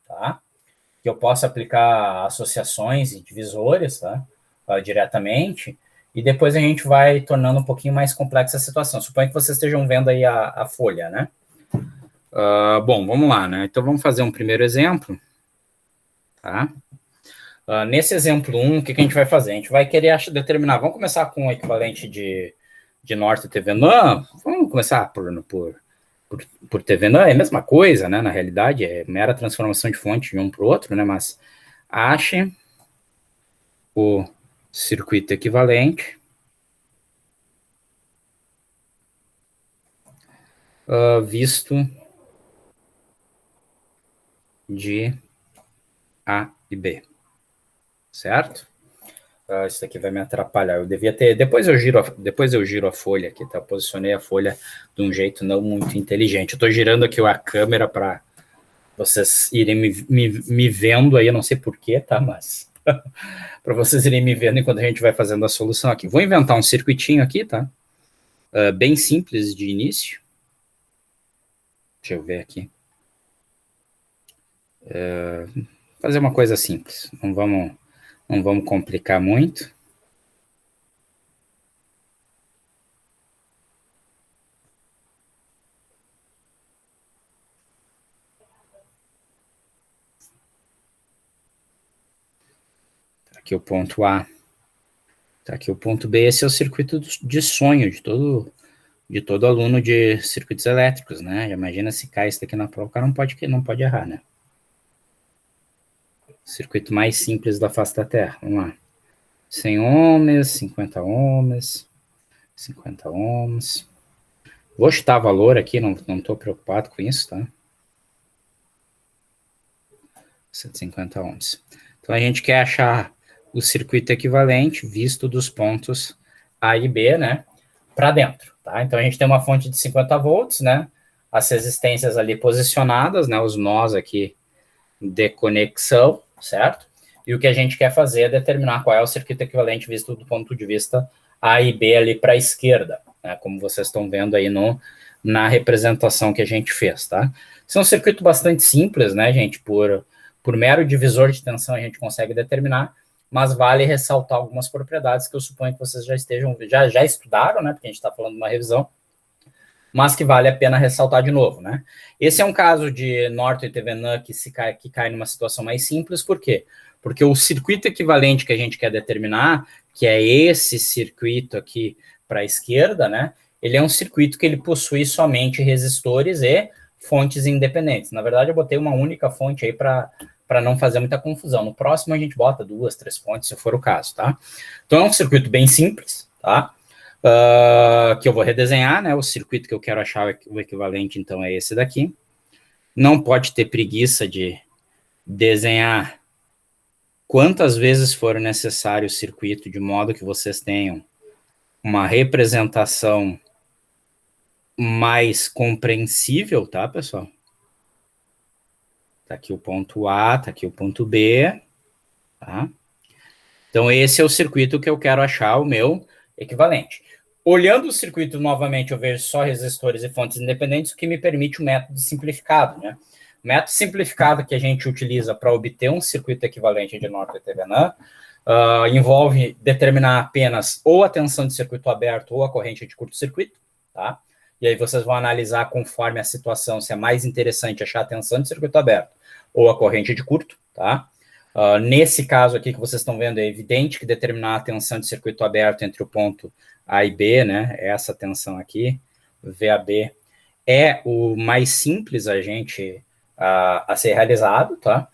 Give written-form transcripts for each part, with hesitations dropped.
tá? Que eu possa aplicar associações e divisores, tá? Diretamente, e depois a gente vai tornando um pouquinho mais complexa a situação. Suponho que vocês estejam vendo aí a folha, né? Bom, vamos lá, né? Então vamos fazer um primeiro exemplo, tá? Nesse exemplo 1, o que a gente vai fazer? A gente vai querer determinar, vamos começar com o equivalente de norte TVNAM, vamos começar por TVNAM, é a mesma coisa, né? Na realidade, é mera transformação de fonte de um para o outro, né? Mas ache o circuito equivalente visto de A e B, certo? Isso aqui vai me atrapalhar. Eu devia ter. Depois eu giro a folha aqui, tá? Posicionei a folha de um jeito não muito inteligente. Eu estou girando aqui a câmera para vocês irem me vendo aí, eu não sei porquê, tá? Mas para vocês irem me vendo enquanto a gente vai fazendo a solução aqui. Vou inventar um circuitinho aqui, tá? Bem simples de início. Deixa eu ver aqui. Fazer uma coisa simples. Não vamos complicar muito. Tá aqui o ponto A. Tá aqui o ponto B. Esse é o circuito de sonho de todo aluno de circuitos elétricos, né? Imagina se cai isso daqui na prova, o cara não pode errar, né? Circuito mais simples da face da Terra. Vamos lá. 100 ohms, 50 ohms, 50 ohms. Vou chutar valor aqui, não estou preocupado com isso, tá? 150 ohms. Então, a gente quer achar o circuito equivalente visto dos pontos A e B, né? Para dentro, tá? Então, a gente tem uma fonte de 50 volts, né? As resistências ali posicionadas, né? Os nós aqui de conexão, certo? E o que a gente quer fazer é determinar qual é o circuito equivalente visto do ponto de vista A e B ali para a esquerda, né? Como vocês estão vendo aí na representação que a gente fez, tá? Isso é um circuito bastante simples, né, gente? Por mero divisor de tensão a gente consegue determinar, mas vale ressaltar algumas propriedades que eu suponho que vocês já estudaram, né? Porque a gente está falando de uma revisão, mas que vale a pena ressaltar de novo, né? Esse é um caso de Norton e TVNAM que cai numa situação mais simples, por quê? Porque o circuito equivalente que a gente quer determinar, que é esse circuito aqui para a esquerda, né? Ele é um circuito que ele possui somente resistores e fontes independentes. Na verdade, eu botei uma única fonte aí para não fazer muita confusão. No próximo, a gente bota 2, 3 fontes, se for o caso, tá? Então, é um circuito bem simples, tá? Que eu vou redesenhar, né? O circuito que eu quero achar o equivalente, então, é esse daqui. Não pode ter preguiça de desenhar quantas vezes for necessário o circuito, de modo que vocês tenham uma representação mais compreensível, tá, pessoal? Tá aqui o ponto A, tá aqui o ponto B, tá? Então, esse é o circuito que eu quero achar o meu equivalente. Olhando o circuito novamente, eu vejo só resistores e fontes independentes, o que me permite o método simplificado, né? O método simplificado que a gente utiliza para obter um circuito equivalente de Norton e TVNAM envolve determinar apenas ou a tensão de circuito aberto ou a corrente de curto-circuito, tá? E aí vocês vão analisar conforme a situação se é mais interessante achar a tensão de circuito aberto ou a corrente de curto, tá? Nesse caso aqui que vocês estão vendo, é evidente que determinar a tensão de circuito aberto entre o ponto A e B, né, essa tensão aqui, VAB, é o mais simples a ser realizado, tá?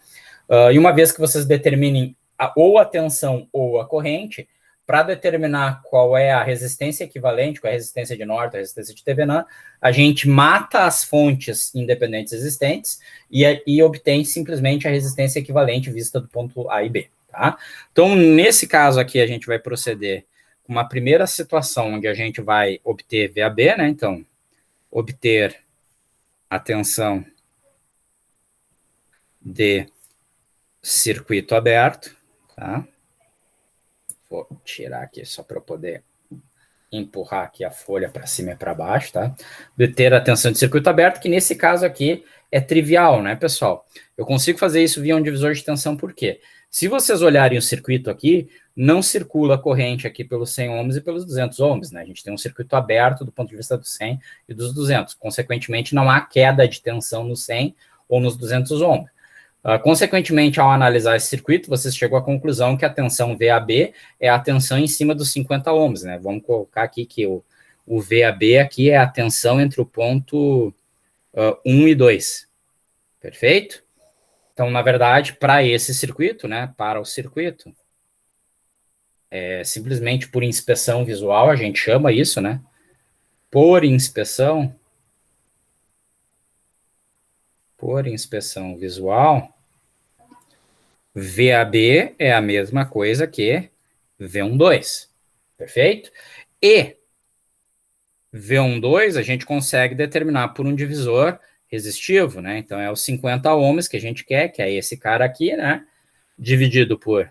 E uma vez que vocês determinem ou a tensão ou a corrente, para determinar qual é a resistência equivalente, qual é a resistência de Norton, a resistência de TVNAM, a gente mata as fontes independentes existentes e obtém simplesmente a resistência equivalente vista do ponto A e B. Tá? Então, nesse caso aqui, a gente vai proceder com uma primeira situação onde a gente vai obter VAB, né? Então, obter a tensão de circuito aberto, tá? Vou tirar aqui só para eu poder empurrar aqui a folha para cima e para baixo, tá? Obter a tensão de circuito aberto, que nesse caso aqui é trivial, né, pessoal? Eu consigo fazer isso via um divisor de tensão, por quê? Se vocês olharem o circuito aqui, não circula a corrente aqui pelos 100 ohms e pelos 200 ohms, né? A gente tem um circuito aberto do ponto de vista dos 100 e dos 200. Consequentemente, não há queda de tensão no 100 ou nos 200 ohms. Consequentemente, ao analisar esse circuito, vocês chegam à conclusão que a tensão VAB é a tensão em cima dos 50 ohms, né? Vamos colocar aqui que o VAB aqui é a tensão entre o ponto 1 e 2. Perfeito? Então, na verdade, para esse circuito, né, para o circuito, simplesmente por inspeção visual, a gente chama isso, né? Por inspeção visual, VAB é a mesma coisa que V12, perfeito? E V12 a gente consegue determinar por um divisor resistivo, né? Então é os 50 ohms que a gente quer, que é esse cara aqui, né? Dividido por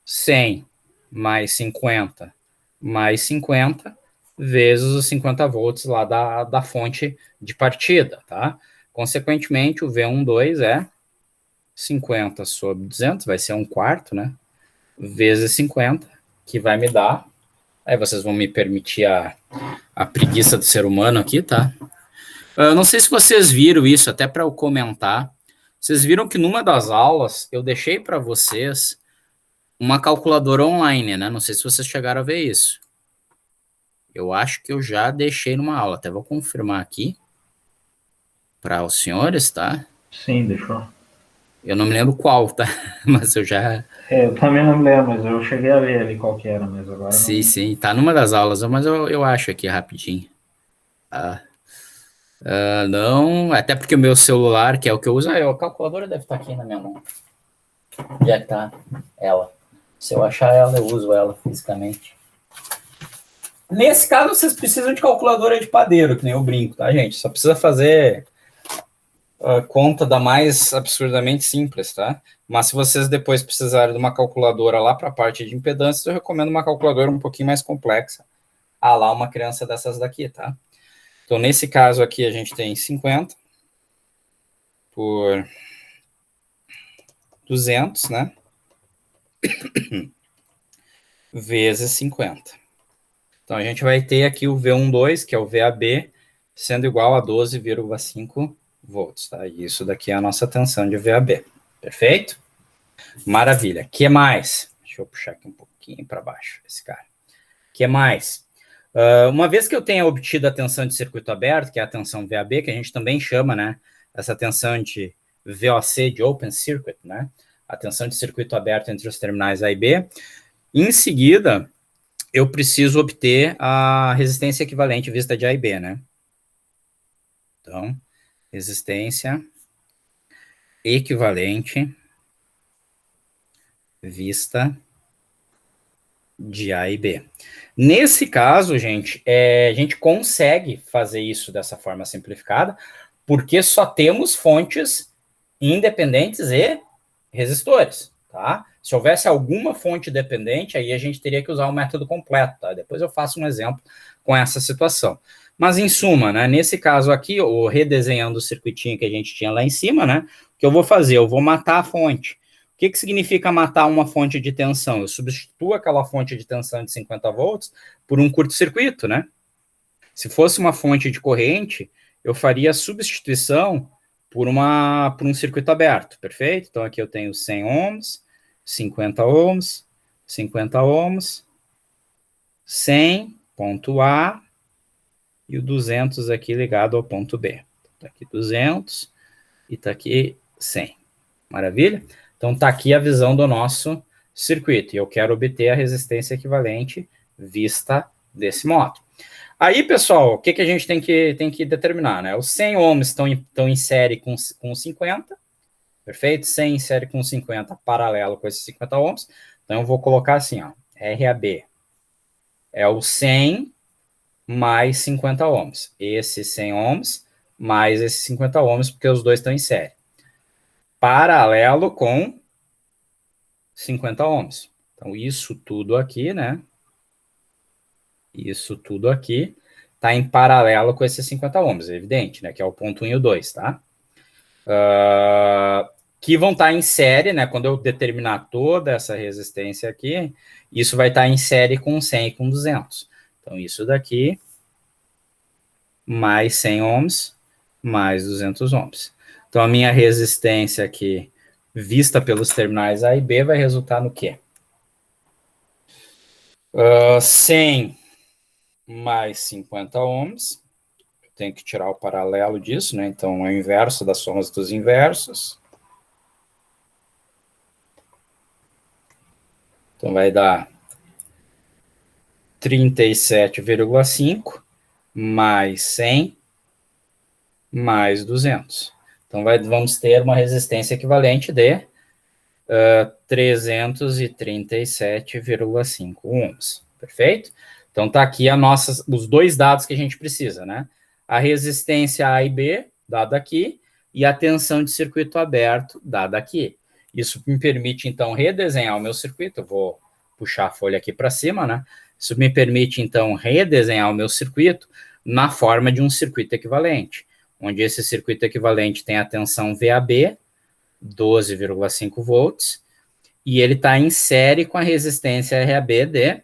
100 mais 50 mais 50 vezes os 50 volts lá da fonte de partida, tá? Consequentemente, o V12 é 50 sobre 200, vai ser 1/4, né? Vezes 50, que vai me dar. Aí vocês vão me permitir a preguiça do ser humano aqui, tá? Não sei se vocês viram isso, até para eu comentar. Vocês viram que numa das aulas eu deixei para vocês uma calculadora online, né? Não sei se vocês chegaram a ver isso. Eu acho que eu já deixei numa aula, até vou confirmar aqui para os senhores, tá? Sim, deixou. Eu não me lembro qual, tá? Mas eu já. Eu também não me lembro, mas eu cheguei a ver ali qual que era, mas agora Sim, não. sim, tá numa das aulas, mas eu acho aqui rapidinho. Tá? Não, até porque o meu celular, que é o que eu uso, a calculadora deve estar aqui na minha mão. Já que tá ela. Se eu achar ela, eu uso ela fisicamente. Nesse caso, vocês precisam de calculadora de padeiro, que nem eu brinco, tá, gente? Só precisa fazer conta da mais absurdamente simples, tá? Mas se vocês depois precisarem de uma calculadora lá para a parte de impedâncias, eu recomendo uma calculadora um pouquinho mais complexa. Lá uma criança dessas daqui, tá? Então, nesse caso aqui, a gente tem 50 por 200, né? Vezes 50. Então, a gente vai ter aqui o V12, que é o VAB, sendo igual a 12,5 volts, tá? E isso daqui é a nossa tensão de VAB. Perfeito? Maravilha. O que mais? Deixa eu puxar aqui um pouquinho para baixo, esse cara. O que mais? Uma vez que eu tenha obtido a tensão de circuito aberto, que é a tensão VAB, que a gente também chama, né? Essa tensão de VOC, de Open Circuit, né? A tensão de circuito aberto entre os terminais A e B. Em seguida, eu preciso obter a resistência equivalente vista de A e B, né? Então, resistência equivalente vista de A e B. Nesse caso, gente, a gente consegue fazer isso dessa forma simplificada, porque só temos fontes independentes e resistores, tá? Se houvesse alguma fonte dependente, aí a gente teria que usar o método completo, tá? Depois eu faço um exemplo com essa situação. Mas, em suma, né, nesse caso aqui, o redesenhando o circuitinho que a gente tinha lá em cima, né, o que eu vou fazer? Eu vou matar a fonte. O que significa matar uma fonte de tensão? Eu substituo aquela fonte de tensão de 50 volts por um curto-circuito, né? Se fosse uma fonte de corrente, eu faria a substituição por um circuito aberto, perfeito? Então, aqui eu tenho 100 ohms, 50 ohms, 50 ohms, 100, ponto A, e o 200 aqui ligado ao ponto B. Está aqui 200 e está aqui 100. Maravilha? Então, está aqui a visão do nosso circuito, e eu quero obter a resistência equivalente vista desse modo. Aí, pessoal, o que a gente tem que determinar, né? Os 100 ohms estão em série com 50, perfeito? 100 em série com 50, paralelo com esses 50 ohms. Então, eu vou colocar assim, ó, RAB é o 100 mais 50 ohms. Esse 100 ohms mais esses 50 ohms, porque os dois estão em série. Paralelo com 50 ohms. Então, isso tudo aqui, né? Isso tudo aqui está em paralelo com esses 50 ohms, é evidente, né? Que é o ponto 1 e o 2, tá? Que vão estar em série, né? Quando eu determinar toda essa resistência aqui, isso vai estar em série com 100 e com 200. Então, isso daqui, mais 100 ohms, mais 200 ohms. Então, a minha resistência aqui, vista pelos terminais A e B, vai resultar no quê? 100 mais 50 ohms. Tenho que tirar o paralelo disso, né? Então, é o inverso das somas dos inversos. Então, vai dar 37,5 mais 100 mais 200. Então, vamos ter uma resistência equivalente de 337,5 ohms. Perfeito? Então, tá aqui os dois dados que a gente precisa, né? A resistência A e B, dada aqui, e a tensão de circuito aberto, dada aqui. Isso me permite, então, redesenhar o meu circuito. Eu vou puxar a folha aqui para cima, né? Isso me permite, então, redesenhar o meu circuito na forma de um circuito equivalente, onde esse circuito equivalente tem a tensão VAB, 12,5 volts, e ele está em série com a resistência RAB de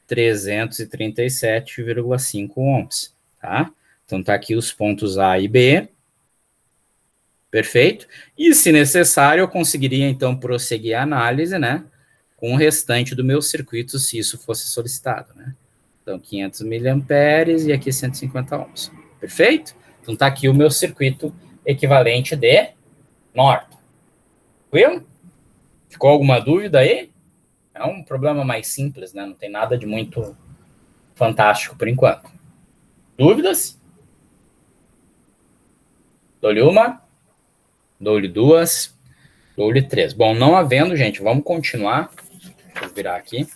337,5 ohms, tá? Então, tá aqui os pontos A e B, perfeito? E, se necessário, eu conseguiria, então, prosseguir a análise, né, com o restante do meu circuito, se isso fosse solicitado, né? Então, 500 miliamperes e aqui 150 ohms, perfeito? Então, tá aqui o meu circuito equivalente de Norton. Tranquilo? Ficou alguma dúvida aí? É um problema mais simples, né? Não tem nada de muito fantástico por enquanto. Dúvidas? Dou-lhe uma, dou-lhe duas, dou-lhe três. Bom, não havendo, gente, vamos continuar. Deixa eu virar aqui.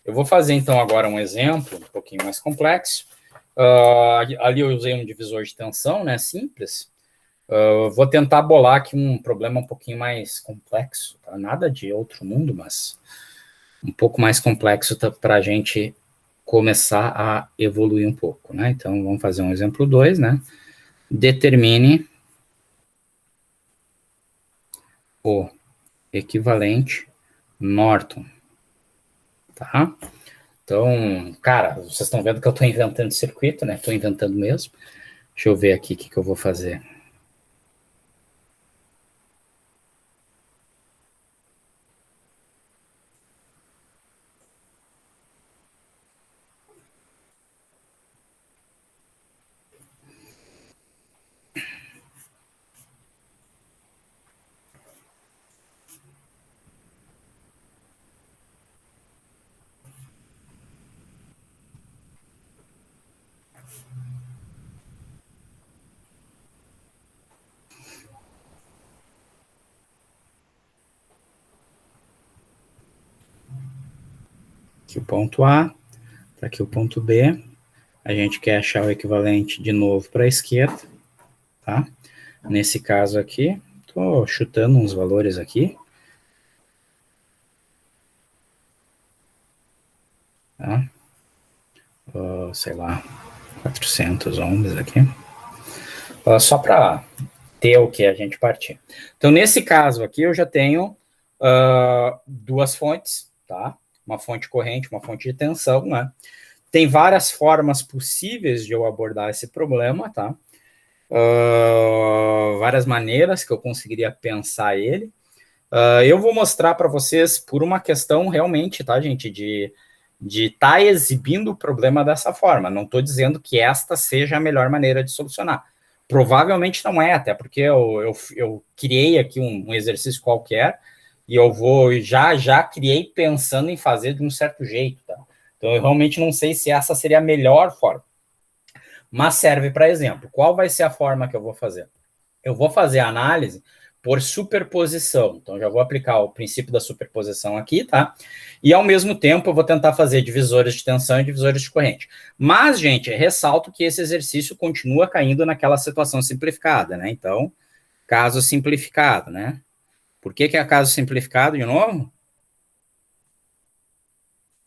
Eu vou fazer, então, agora um exemplo um pouquinho mais complexo. Ali eu usei um divisor de tensão, né? Simples. Vou tentar bolar aqui um problema um pouquinho mais complexo. Tá? Nada de outro mundo, mas um pouco mais complexo para a gente começar a evoluir um pouco, né? Então, vamos fazer um exemplo 2, né? Determine o equivalente Norton, tá? Então, cara, vocês estão vendo que eu estou inventando circuito, né? Estou inventando mesmo. Deixa eu ver aqui o que eu vou fazer. Aqui o ponto A, tá aqui o ponto B. A gente quer achar o equivalente de novo para a esquerda, tá? Nesse caso aqui, estou chutando uns valores aqui. Tá? Sei lá, 400 ohms aqui. Só para ter o que a gente partir. Então, nesse caso aqui, eu já tenho duas fontes, tá? Uma fonte corrente, uma fonte de tensão, né? Tem várias formas possíveis de eu abordar esse problema, tá? Várias maneiras que eu conseguiria pensar ele. Eu vou mostrar para vocês por uma questão realmente, tá, gente, de estar exibindo o problema dessa forma. Não estou dizendo que esta seja a melhor maneira de solucionar. Provavelmente não é, até porque eu criei aqui um exercício qualquer e eu já criei pensando em fazer de um certo jeito, tá? Então, eu realmente não sei se essa seria a melhor forma. Mas serve para exemplo. Qual vai ser a forma que eu vou fazer? Eu vou fazer a análise por superposição. Então, já vou aplicar o princípio da superposição aqui, tá? E, ao mesmo tempo, eu vou tentar fazer divisores de tensão e divisores de corrente. Mas, gente, ressalto que esse exercício continua caindo naquela situação simplificada, né? Então, caso simplificado, né? Por que é caso simplificado, de novo?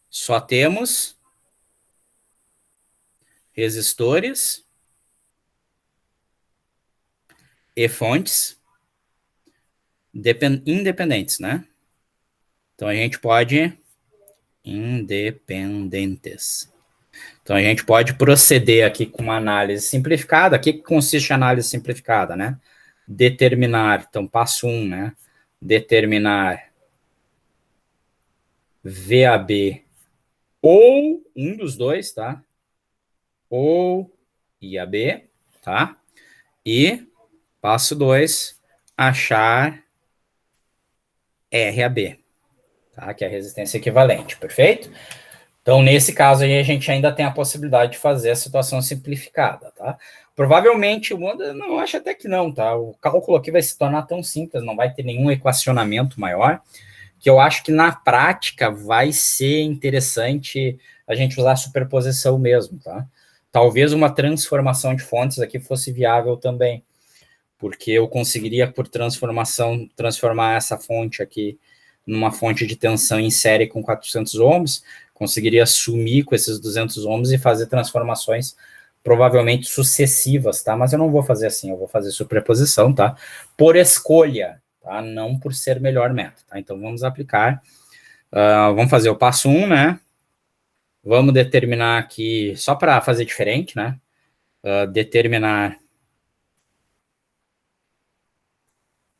Só temos resistores e fontes independentes, né? Então, a gente pode... Independentes. Então, a gente pode proceder aqui com uma análise simplificada. O que consiste a análise simplificada, né? Determinar, então, passo 1, né? Determinar VAB ou um dos dois, tá? Ou IAB, tá? E passo 2, achar RAB, tá? Que é a resistência equivalente, perfeito? Então, nesse caso aí, a gente ainda tem a possibilidade de fazer a situação simplificada, tá? Provavelmente, não, acho até que não, tá? O cálculo aqui vai se tornar tão simples, não vai ter nenhum equacionamento maior, que eu acho que na prática vai ser interessante a gente usar a superposição mesmo, tá? Talvez uma transformação de fontes aqui fosse viável também, porque eu conseguiria, por transformação, transformar essa fonte aqui numa fonte de tensão em série com 400 ohms, conseguiria sumir com esses 200 ohms e fazer transformações provavelmente sucessivas, tá? Mas eu não vou fazer assim, eu vou fazer superposição, tá? Por escolha, tá? Não por ser melhor método, tá? Então, vamos aplicar. Vamos fazer o passo 1, né? Vamos determinar aqui, só para fazer diferente, né? Determinar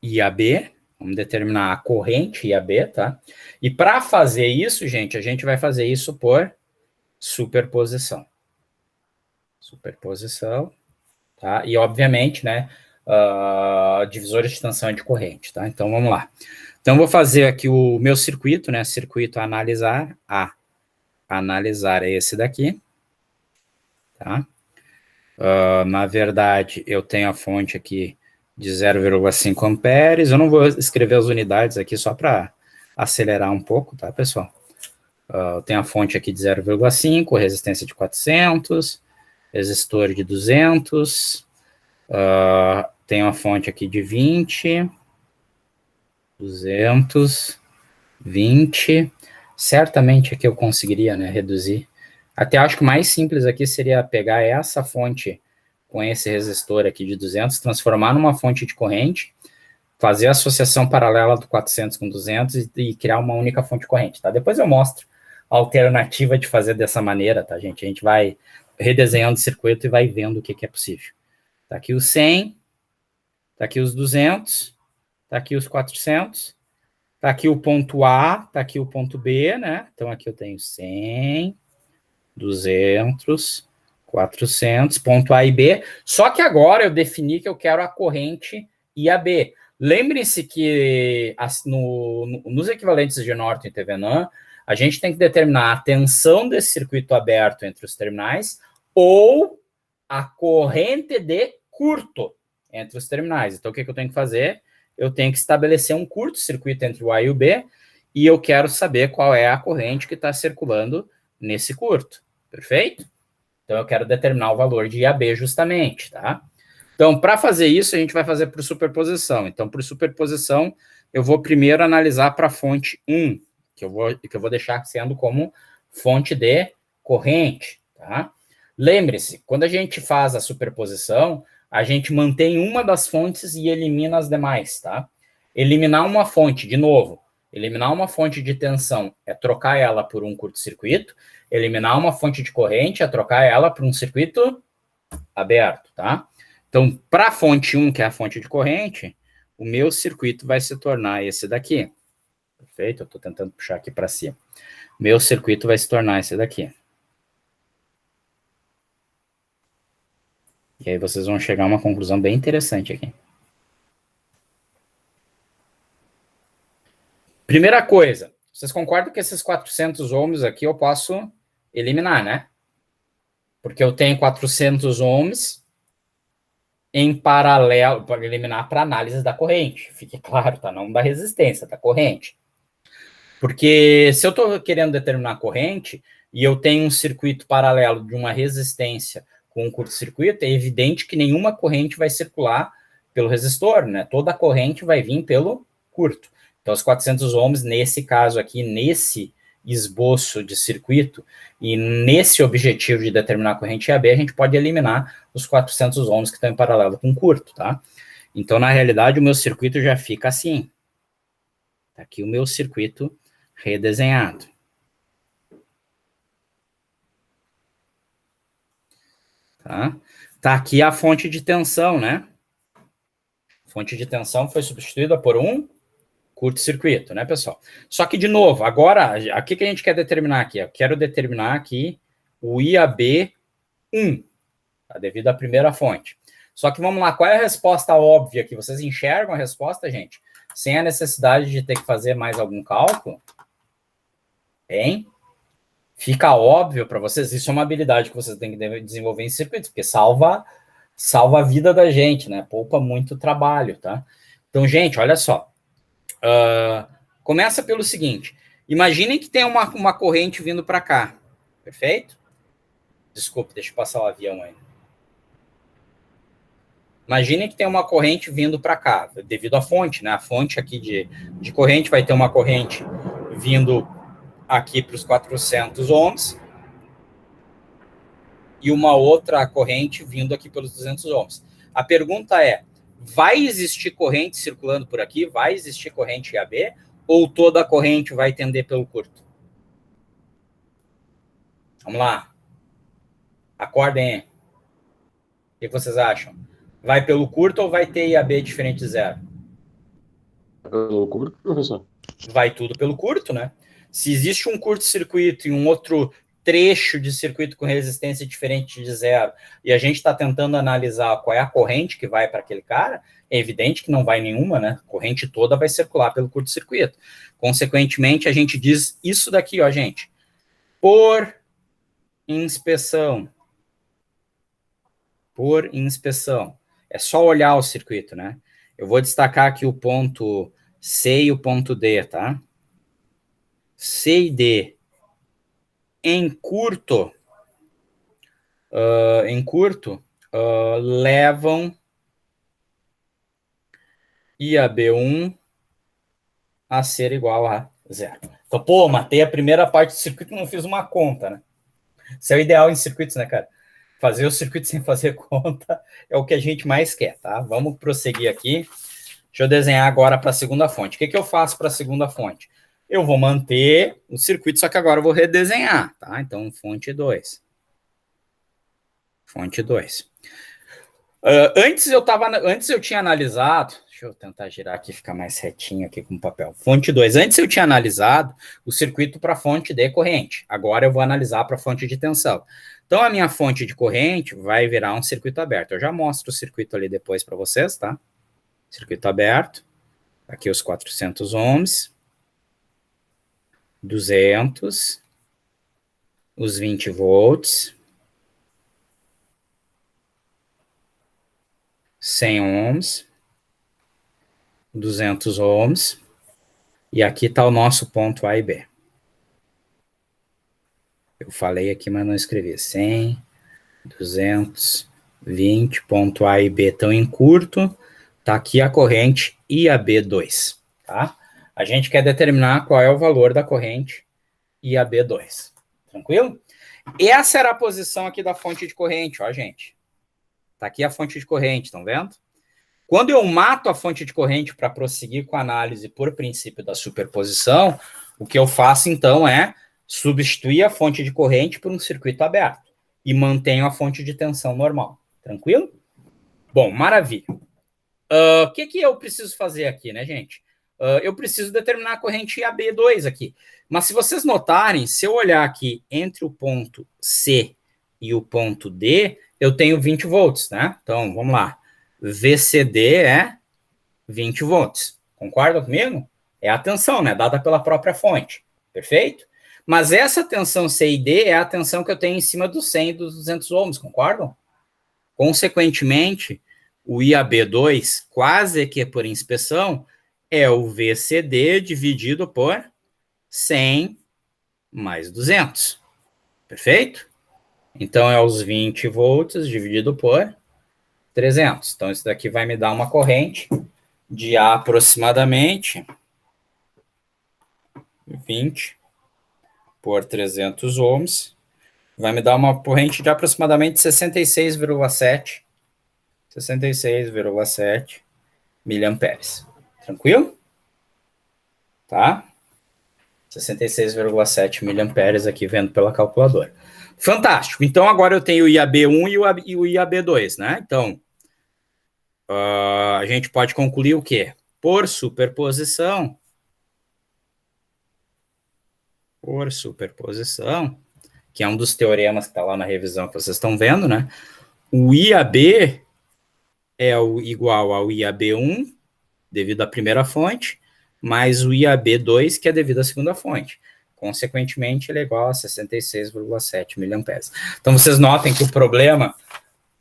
IAB, vamos determinar a corrente IAB, tá? E para fazer isso, gente, a gente vai fazer isso por superposição. Superposição, tá? E, obviamente, né, divisores de tensão e de corrente, tá? Então, vamos lá. Então, vou fazer aqui o meu circuito, né? Circuito a analisar. Analisar é esse daqui, tá? Na verdade, eu tenho a fonte aqui de 0,5 amperes. Eu não vou escrever as unidades aqui só para acelerar um pouco, tá, pessoal? Eu tenho a fonte aqui de 0,5, resistência de 400, resistor de 200, tenho a fonte aqui de 20, 200, 20. Certamente aqui eu conseguiria, né, reduzir. Até acho que o mais simples aqui seria pegar essa fonte com esse resistor aqui de 200, transformar numa fonte de corrente, fazer a associação paralela do 400 com 200 e criar uma única fonte de corrente, tá? Depois eu mostro a alternativa de fazer dessa maneira, tá, gente? A gente vai redesenhando o circuito e vai vendo o que é possível. Tá aqui os 100, tá aqui os 200, tá aqui os 400, tá aqui o ponto A, tá aqui o ponto B, né? Então, aqui eu tenho 100, 200, 400, ponto A e B. Só que agora eu defini que eu quero a corrente IAB. Lembre-se que nos equivalentes de Norton e Thevenin, a gente tem que determinar a tensão desse circuito aberto entre os terminais ou a corrente de curto entre os terminais. Então, o que eu tenho que fazer? Eu tenho que estabelecer um curto-circuito entre o A e o B e eu quero saber qual é a corrente que está circulando nesse curto. Perfeito? Então, eu quero determinar o valor de IAB justamente, tá? Então, para fazer isso, a gente vai fazer por superposição. Então, por superposição, eu vou primeiro analisar para a fonte 1, que eu vou deixar sendo como fonte de corrente, tá? Lembre-se, quando a gente faz a superposição, a gente mantém uma das fontes e elimina as demais, tá? Eliminar uma fonte, de novo, eliminar uma fonte de tensão é trocar ela por um curto-circuito, eliminar uma fonte de corrente é trocar ela por um circuito aberto, tá? Então, para a fonte 1, que é a fonte de corrente, o meu circuito vai se tornar esse daqui. Perfeito? Eu estou tentando puxar aqui para cima. Meu circuito vai se tornar esse daqui. E aí vocês vão chegar a uma conclusão bem interessante aqui. Primeira coisa, vocês concordam que esses 400 ohms aqui eu posso eliminar, né? Porque eu tenho 400 ohms em paralelo, para eliminar para análise da corrente. Fique claro, tá? Não da resistência, da corrente. Porque se eu estou querendo determinar a corrente e eu tenho um circuito paralelo de uma resistência com um curto-circuito, é evidente que nenhuma corrente vai circular pelo resistor, né? Toda a corrente vai vir pelo curto. Então, os 400 ohms, nesse caso aqui, nesse esboço de circuito, e nesse objetivo de determinar a corrente IAB, a gente pode eliminar os 400 ohms que estão em paralelo com o curto, tá? Então, na realidade, o meu circuito já fica assim. Tá aqui o meu circuito redesenhado. Tá aqui a fonte de tensão, né? Fonte de tensão foi substituída por um curto-circuito, né, pessoal? Só que, de novo, agora, o que a gente quer determinar aqui? Eu quero determinar aqui o IAB1, tá? Devido à primeira fonte. Só que, vamos lá, qual é a resposta óbvia aqui? Vocês enxergam a resposta, gente? Sem a necessidade de ter que fazer mais algum cálculo? Hein? Fica óbvio para vocês? Isso é uma habilidade que vocês têm que desenvolver em circuitos, porque salva a vida da gente, né? Poupa muito trabalho, tá? Então, gente, olha só. Começa pelo seguinte. Imaginem que tem uma corrente vindo para cá. Perfeito? Desculpe, deixa eu passar o avião aí. Imaginem que tem uma corrente vindo para cá, devido à fonte, né? A fonte aqui de corrente vai ter uma corrente vindo aqui para os 400 ohms e uma outra corrente vindo aqui pelos 200 ohms. A pergunta é, vai existir corrente circulando por aqui? Vai existir corrente IAB? Ou toda a corrente vai tender pelo curto? Vamos lá. Acordem aí. O que vocês acham? Vai pelo curto ou vai ter IAB diferente de zero? Pelo curto, professor? Vai tudo pelo curto, né? Se existe um curto-circuito e um outro trecho de circuito com resistência diferente de zero, e a gente está tentando analisar qual é a corrente que vai para aquele cara, é evidente que não vai nenhuma, né? A corrente toda vai circular pelo curto-circuito. Consequentemente, a gente diz isso daqui, ó, gente. Por inspeção. Por inspeção. É só olhar o circuito, né? Eu vou destacar aqui o ponto C e o ponto D, tá? C e D em curto, levam IAB1 a ser igual a zero. Então, pô, matei a primeira parte do circuito e não fiz uma conta, né? Isso é o ideal em circuitos, né, cara? Fazer o circuito sem fazer conta é o que a gente mais quer, tá? Vamos prosseguir aqui. Deixa eu desenhar agora para a segunda fonte. O que eu faço para a segunda fonte? Eu vou manter o circuito, só que agora eu vou redesenhar, tá? Então, fonte 2. Fonte 2. Antes eu tinha analisado, deixa eu tentar girar aqui, ficar mais retinho aqui com o papel. Fonte 2. Antes eu tinha analisado o circuito para fonte de corrente. Agora eu vou analisar para fonte de tensão. Então, a minha fonte de corrente vai virar um circuito aberto. Eu já mostro o circuito ali depois para vocês, tá? Circuito aberto. Aqui os 400 ohms. 200. Os 20 volts. 100 ohms. 200 ohms. E aqui está o nosso ponto A e B. Eu falei aqui, mas não escrevi. 100, 200, 20, ponto A e B estão em curto. Está aqui a corrente IAB2, tá? A gente quer determinar qual é o valor da corrente IAB2. Tranquilo? Essa era a posição aqui da fonte de corrente, ó, gente. Está aqui a fonte de corrente, estão vendo? Quando eu mato a fonte de corrente para prosseguir com a análise por princípio da superposição, o que eu faço, então, é substituir a fonte de corrente por um circuito aberto e mantenho a fonte de tensão normal. Tranquilo? Bom, maravilha. O que eu preciso fazer aqui, né, gente? Eu preciso determinar a corrente IAB2 aqui. Mas se vocês notarem, se eu olhar aqui entre o ponto C e o ponto D, eu tenho 20 volts, né? Então, vamos lá. VCD é 20 volts. Concordam comigo? É a tensão, né? Dada pela própria fonte. Perfeito? Mas essa tensão C e D é a tensão que eu tenho em cima do 100 e dos 200 ohms, concordam? Consequentemente, o IAB2, quase que por inspeção, é o VCD dividido por 100 mais 200. Perfeito? Então, é os 20 volts dividido por 300. Então, isso daqui vai me dar uma corrente de aproximadamente 20 por 300 ohms, vai me dar uma corrente de aproximadamente 66,7 miliamperes. Tranquilo? Tá? 66,7 miliamperes aqui vendo pela calculadora. Fantástico. Então, agora eu tenho o IAB1 e o IAB2, né? Então, a gente pode concluir o quê? Por superposição, que é um dos teoremas que está lá na revisão que vocês estão vendo, né? O IAB é igual ao IAB1, devido à primeira fonte, mais o IAB2, que é devido à segunda fonte. Consequentemente, ele é igual a 66,7 miliamperes. Então, vocês notem que o problema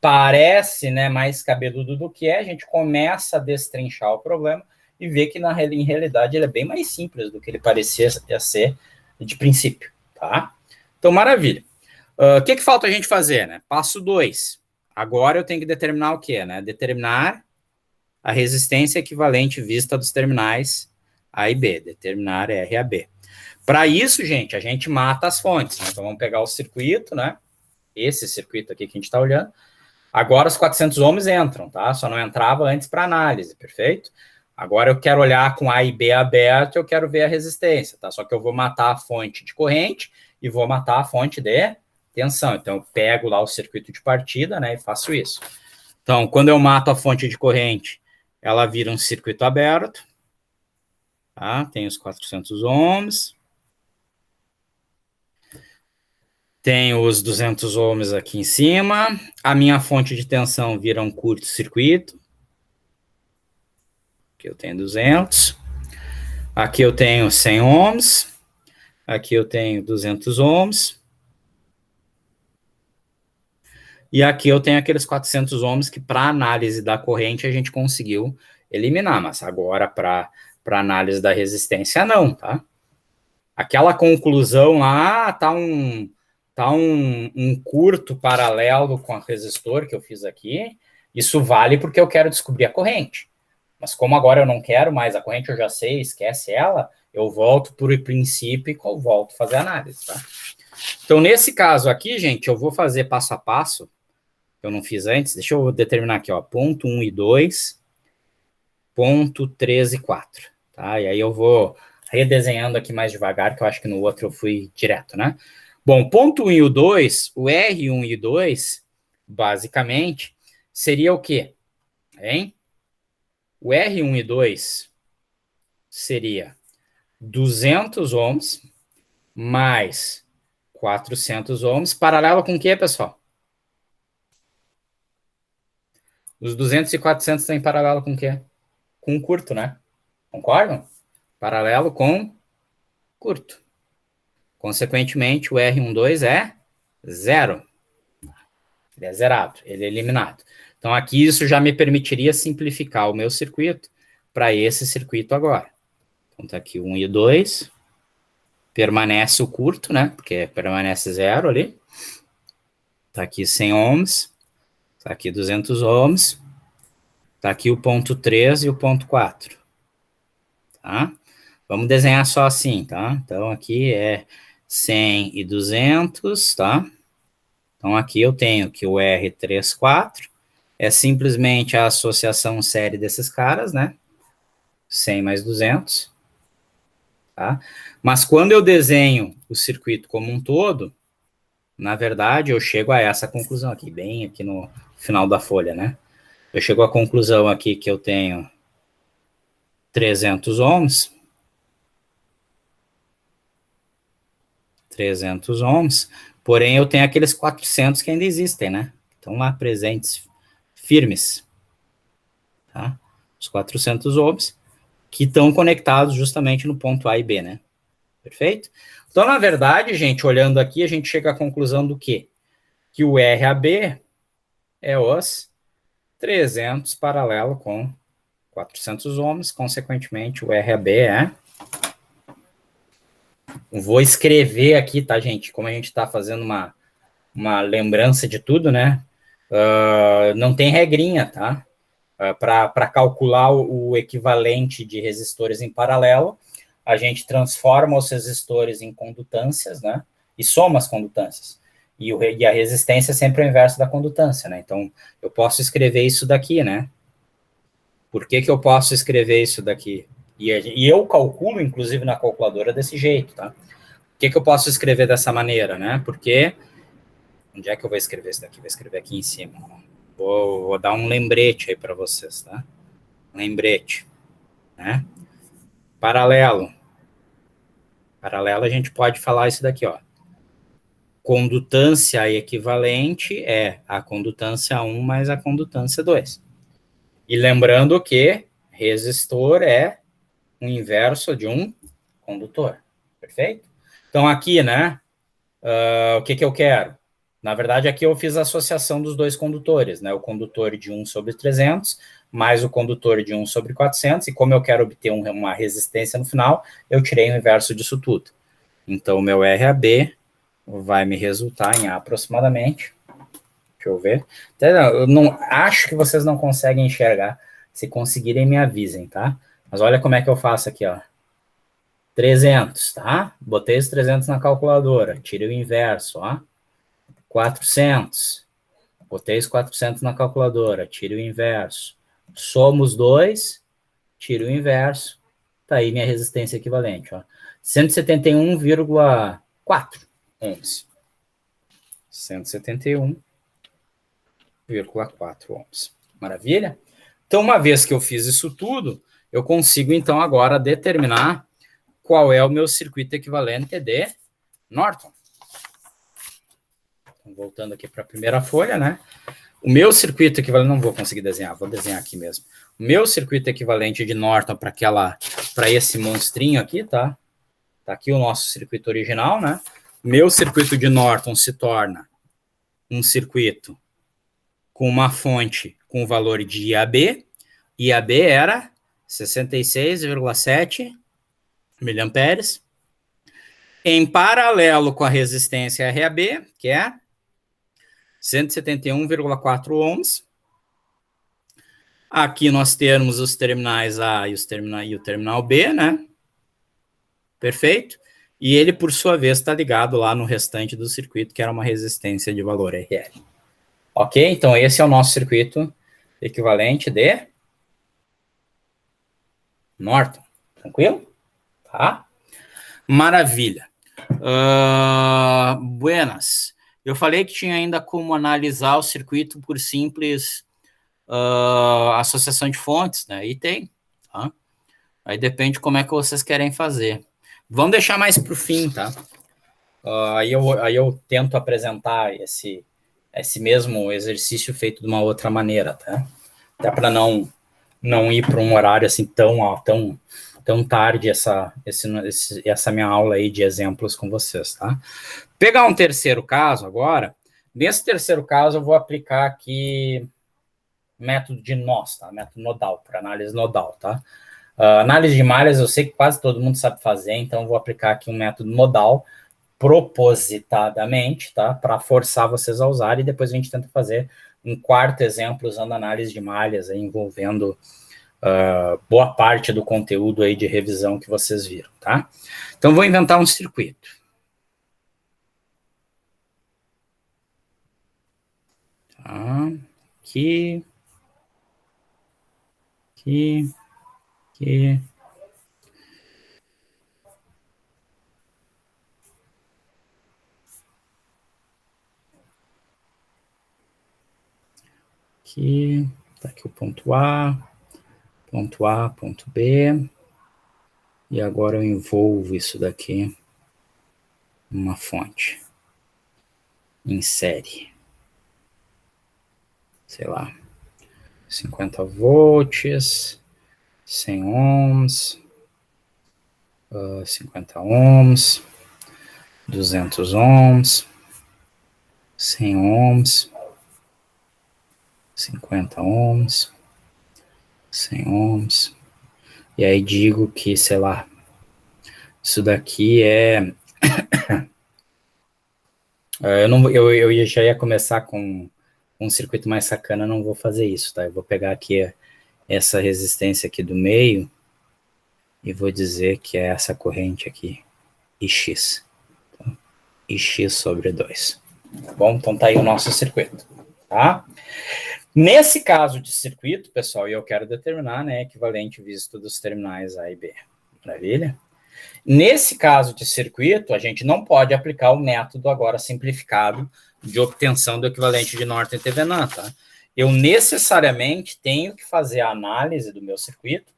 parece, né, mais cabeludo do que é, a gente começa a destrinchar o problema e vê que, em realidade, ele é bem mais simples do que ele parecia ser de princípio, tá? Então, maravilha. O que falta a gente fazer, né? Passo 2. Agora eu tenho que determinar o quê, né? Determinar a resistência equivalente vista dos terminais A e B, determinar RAB. Para isso, gente, a gente mata as fontes, né? Então, vamos pegar o circuito, né? Esse circuito aqui que a gente está olhando. Agora os 400 ohms entram, tá? Só não entrava antes para análise, perfeito? Agora eu quero olhar com A e B aberto, eu quero ver a resistência, tá? Só que eu vou matar a fonte de corrente e vou matar a fonte de tensão. Então, eu pego lá o circuito de partida, né, e faço isso. Então, quando eu mato a fonte de corrente, ela vira um circuito aberto, tá? Tem os 400 ohms. Tenho os 200 ohms aqui em cima. A minha fonte de tensão vira um curto-circuito. Aqui eu tenho 200. Aqui eu tenho 100 ohms. Aqui eu tenho 200 ohms. E aqui eu tenho aqueles 400 ohms que, para análise da corrente, a gente conseguiu eliminar. Mas agora, para análise da resistência, não, tá? Aquela conclusão lá, tá um curto paralelo com o resistor que eu fiz aqui. Isso vale porque eu quero descobrir a corrente. Mas como agora eu não quero mais a corrente, eu já sei, esquece ela, eu volto por princípio e volto a fazer a análise, tá? Então, nesse caso aqui, gente, eu vou fazer passo a passo, que eu não fiz antes. Deixa eu determinar aqui, ó, ponto 1 e 2, ponto 3 e 4, tá? E aí eu vou redesenhando aqui mais devagar, que eu acho que no outro eu fui direto, né? Bom, ponto 1 e o 2, o R1 e 2, basicamente, seria o quê? Hein? O R1 e 2 seria 200 ohms mais 400 ohms, paralelo com o quê, pessoal? Os 200 e 400 estão em paralelo com o quê? Com curto, né? Concordam? Paralelo com curto. Consequentemente, o R12 é zero. Ele é zerado, ele é eliminado. Então, aqui isso já me permitiria simplificar o meu circuito para esse circuito agora. Então, tá aqui 1 e 2. Permanece o curto, né? Porque permanece zero ali. Tá aqui 100 ohms. Tá aqui 200 ohms. Tá aqui o ponto 3 e o ponto 4. Tá? Vamos desenhar só assim, tá? Então, aqui é 100 e 200, tá? Então, aqui eu tenho que o R34 é simplesmente a associação série desses caras, né? 100 mais 200, tá? Mas quando eu desenho o circuito como um todo, na verdade, eu chego a essa conclusão aqui, bem aqui no final da folha, né? Eu chego à conclusão aqui que eu tenho 300 ohms, 300 ohms, porém eu tenho aqueles 400 que ainda existem, né? Estão lá presentes, firmes, tá? Os 400 ohms, que estão conectados justamente no ponto A e B, né? Perfeito? Então, na verdade, gente, olhando aqui, a gente chega à conclusão do quê? Que o RAB é os 300 paralelo com 400 ohms, consequentemente, o RAB é... Vou escrever aqui, tá, gente? Como a gente está fazendo uma lembrança de tudo, né? Não tem regrinha, tá? Para calcular o equivalente de resistores em paralelo, a gente transforma os resistores em condutâncias, né? E soma as condutâncias. E a resistência é sempre o inverso da condutância, né? Então, eu posso escrever isso daqui, né? Por que que eu posso escrever isso daqui? E eu calculo, inclusive, na calculadora desse jeito, tá? Por que que eu posso escrever dessa maneira, né? Porque... Onde é que eu vou escrever isso daqui? Vou escrever aqui em cima. Vou dar um lembrete aí para vocês, tá? Lembrete, né? Paralelo. Paralelo, a gente pode falar isso daqui, ó. Condutância equivalente é a condutância 1 mais a condutância 2. E lembrando que resistor é o inverso de um condutor. Perfeito? Então, aqui, né? O que eu quero? Na verdade, aqui eu fiz a associação dos dois condutores, né? O condutor de 1 sobre 300, mais o condutor de 1 sobre 400, e como eu quero obter uma resistência no final, eu tirei o inverso disso tudo. Então, o meu RAB vai me resultar em aproximadamente... Deixa eu ver. Eu não, acho que vocês não conseguem enxergar. Se conseguirem, me avisem, tá? Mas olha como é que eu faço aqui, ó. 300, tá? Botei os 300 na calculadora. Tirei o inverso, ó. 400. Botei os 400 na calculadora. Tirei o inverso. Somo os dois. Tiro o inverso. Tá aí minha resistência equivalente, ó. 171,4 ohms. 171,4 ohms. Maravilha? Então, uma vez que eu fiz isso tudo, eu consigo, então, agora determinar qual é o meu circuito equivalente de Norton. Então, voltando aqui para a primeira folha, né? O meu circuito equivalente, não vou conseguir desenhar, vou desenhar aqui mesmo. O meu circuito equivalente de Norton para esse monstrinho aqui, tá? Tá aqui o nosso circuito original, né? Meu circuito de Norton se torna um circuito com uma fonte com o valor de IAB. IAB era 66,7 miliamperes. Em paralelo com a resistência RAB, que é 171,4 ohms. Aqui nós temos os terminais A e o terminal B, né? Perfeito? E ele, por sua vez, está ligado lá no restante do circuito, que era uma resistência de valor RL. Ok? Então, esse é o nosso circuito equivalente de Norton. Tranquilo? Tá? Maravilha. Buenas. Eu falei que tinha ainda como analisar o circuito por simples associação de fontes, né? E tem, tá? Aí depende como é que vocês querem fazer. Vamos deixar mais para o fim, tá? Aí eu tento apresentar esse mesmo exercício feito de uma outra maneira, tá? Até para não ir para um horário assim tão tarde essa minha aula aí de exemplos com vocês, tá? Pegar um terceiro caso agora. Nesse terceiro caso, eu vou aplicar aqui método de nós, tá? Método nodal, para análise nodal, tá? Análise de malhas eu sei que quase todo mundo sabe fazer, então eu vou aplicar aqui um método nodal propositadamente, tá? Para forçar vocês a usar, e depois a gente tenta fazer um quarto exemplo usando análise de malhas, aí, envolvendo boa parte do conteúdo aí de revisão que vocês viram, tá? Então, vou inventar um circuito. Tá? Aqui. Aqui. Aqui. Tá aqui o ponto A, ponto B. E agora eu envolvo isso daqui numa fonte. Em série. Sei lá. 50 volts, 100 ohms, 50 ohms, 200 ohms, 100 ohms, 50 ohms, 100 ohms. E aí digo que, sei lá, isso daqui é... eu já ia começar com um circuito mais sacana, não vou fazer isso, tá? Eu vou pegar aqui essa resistência aqui do meio e vou dizer que é essa corrente aqui, IX. Então, IX sobre 2. Tá bom? Então tá aí o nosso circuito, tá? Nesse caso de circuito, pessoal, eu quero determinar, né, equivalente visto dos terminais A e B. Maravilha? Nesse caso de circuito, a gente não pode aplicar o método agora simplificado de obtenção do equivalente de Norton e Thevenin, tá? Eu necessariamente tenho que fazer a análise do meu circuito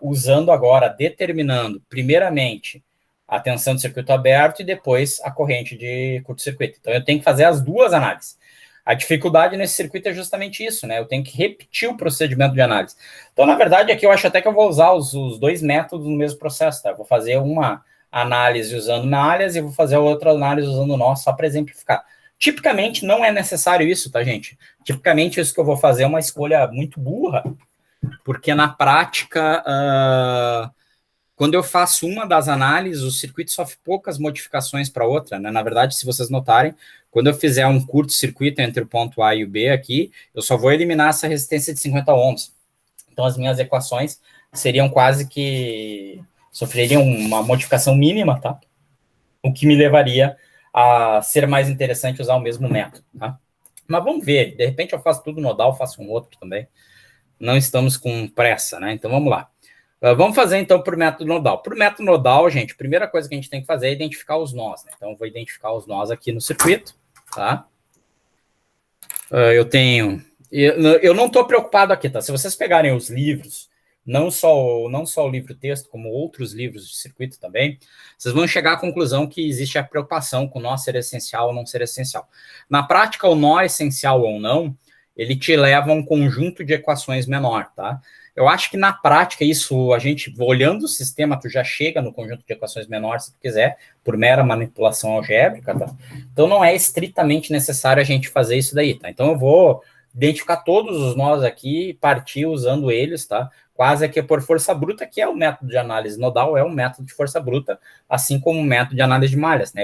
usando agora, determinando, primeiramente, a tensão do circuito aberto e depois a corrente de curto-circuito. Então, eu tenho que fazer as duas análises. A dificuldade nesse circuito é justamente isso, né? Eu tenho que repetir o procedimento de análise. Então, na verdade, aqui eu acho até que eu vou usar os dois métodos no mesmo processo, tá? Eu vou fazer uma análise usando malhas e vou fazer a outra análise usando nó, só para exemplificar. Tipicamente, não é necessário isso, tá, gente? Tipicamente, isso que eu vou fazer é uma escolha muito burra, porque na prática, quando eu faço uma das análises, o circuito sofre poucas modificações para outra, né? Na verdade, se vocês notarem, quando eu fizer um curto-circuito entre o ponto A e o B aqui, eu só vou eliminar essa resistência de 50 ohms. Então, as minhas equações seriam quase que... sofreriam uma modificação mínima, tá? O que me levaria a ser mais interessante usar o mesmo método, tá? Mas vamos ver, de repente eu faço tudo nodal, faço um outro também. Não estamos com pressa, né? Então, vamos lá. Vamos fazer, então, por método nodal. Por método nodal, gente, a primeira coisa que a gente tem que fazer é identificar os nós, né? Então, eu vou identificar os nós aqui no circuito, tá? Eu tenho... Eu não estou preocupado aqui, tá? Se vocês pegarem os livros, não só o livro-texto, como outros livros de circuito também, vocês vão chegar à conclusão que existe a preocupação com o nó ser essencial ou não ser essencial. Na prática, o nó essencial ou não, ele te leva a um conjunto de equações menor, tá? Eu acho que na prática isso, a gente, olhando o sistema, tu já chega no conjunto de equações menores, se tu quiser, por mera manipulação algébrica, tá? Então não é estritamente necessário a gente fazer isso daí, tá? Então eu vou identificar todos os nós aqui e partir usando eles, tá? Quase que por força bruta, que é o método de análise nodal, é um método de força bruta, assim como o método de análise de malhas, né?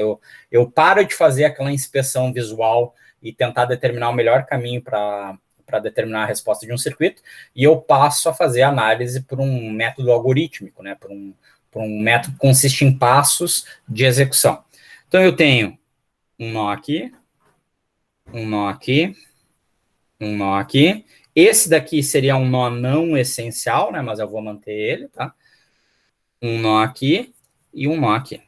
Eu paro de fazer aquela inspeção visual e tentar determinar o melhor caminho para determinar a resposta de um circuito, e eu passo a fazer a análise por um método algorítmico, né? Por um método que consiste em passos de execução. Então, eu tenho um nó aqui, um nó aqui, um nó aqui. Esse daqui seria um nó não essencial, né? Mas eu vou manter ele, tá? Um nó aqui e um nó aqui.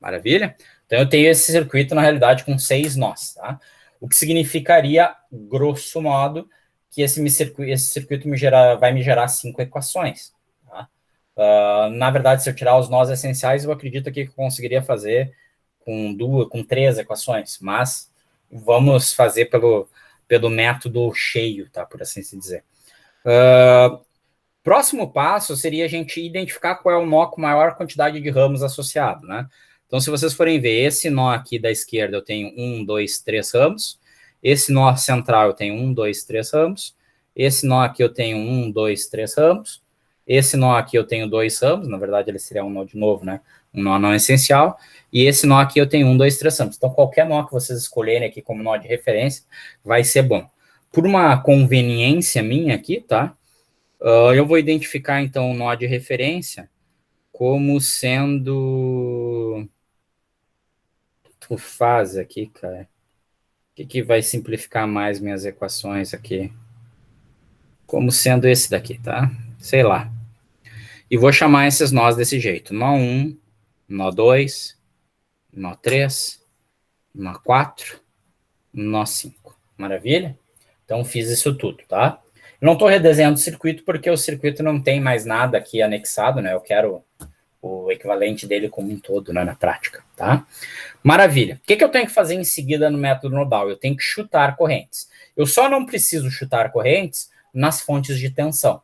Maravilha? Então, eu tenho esse circuito, na realidade, com 6 nós, tá? O que significaria, grosso modo, que esse circuito vai me gerar 5 equações. Tá? Na verdade, se eu tirar os nós essenciais, eu acredito que eu conseguiria fazer com 3 equações, mas vamos fazer pelo método cheio, tá? Por assim se dizer. Próximo passo seria a gente identificar qual é o nó com maior quantidade de ramos associado, né? Então, se vocês forem ver, esse nó aqui da esquerda eu tenho 1, 2, 3 ramos. Esse nó central eu tenho 1, 2, 3 ramos. Esse nó aqui eu tenho 1, 2, 3 ramos. Esse nó aqui eu tenho 2 ramos. Na verdade, ele seria um nó de novo, né? Um nó não essencial. E esse nó aqui eu tenho 1, 2, 3 ramos. Então, qualquer nó que vocês escolherem aqui como nó de referência vai ser bom. Por uma conveniência minha aqui, tá? Eu vou identificar, então, o nó de referência como sendo... Tu faz aqui, cara. O que vai simplificar mais minhas equações aqui? Como sendo esse daqui, tá? Sei lá. E vou chamar esses nós desse jeito. Nó 1, nó 2, nó 3, nó 4, nó 5. Maravilha? Então, fiz isso tudo, tá? Eu não estou redesenhando o circuito porque o circuito não tem mais nada aqui anexado, né? Eu quero o equivalente dele como um todo, né, na prática, tá? Maravilha. O que eu tenho que fazer em seguida no método nodal? Eu tenho que chutar correntes. Eu só não preciso chutar correntes nas fontes de tensão.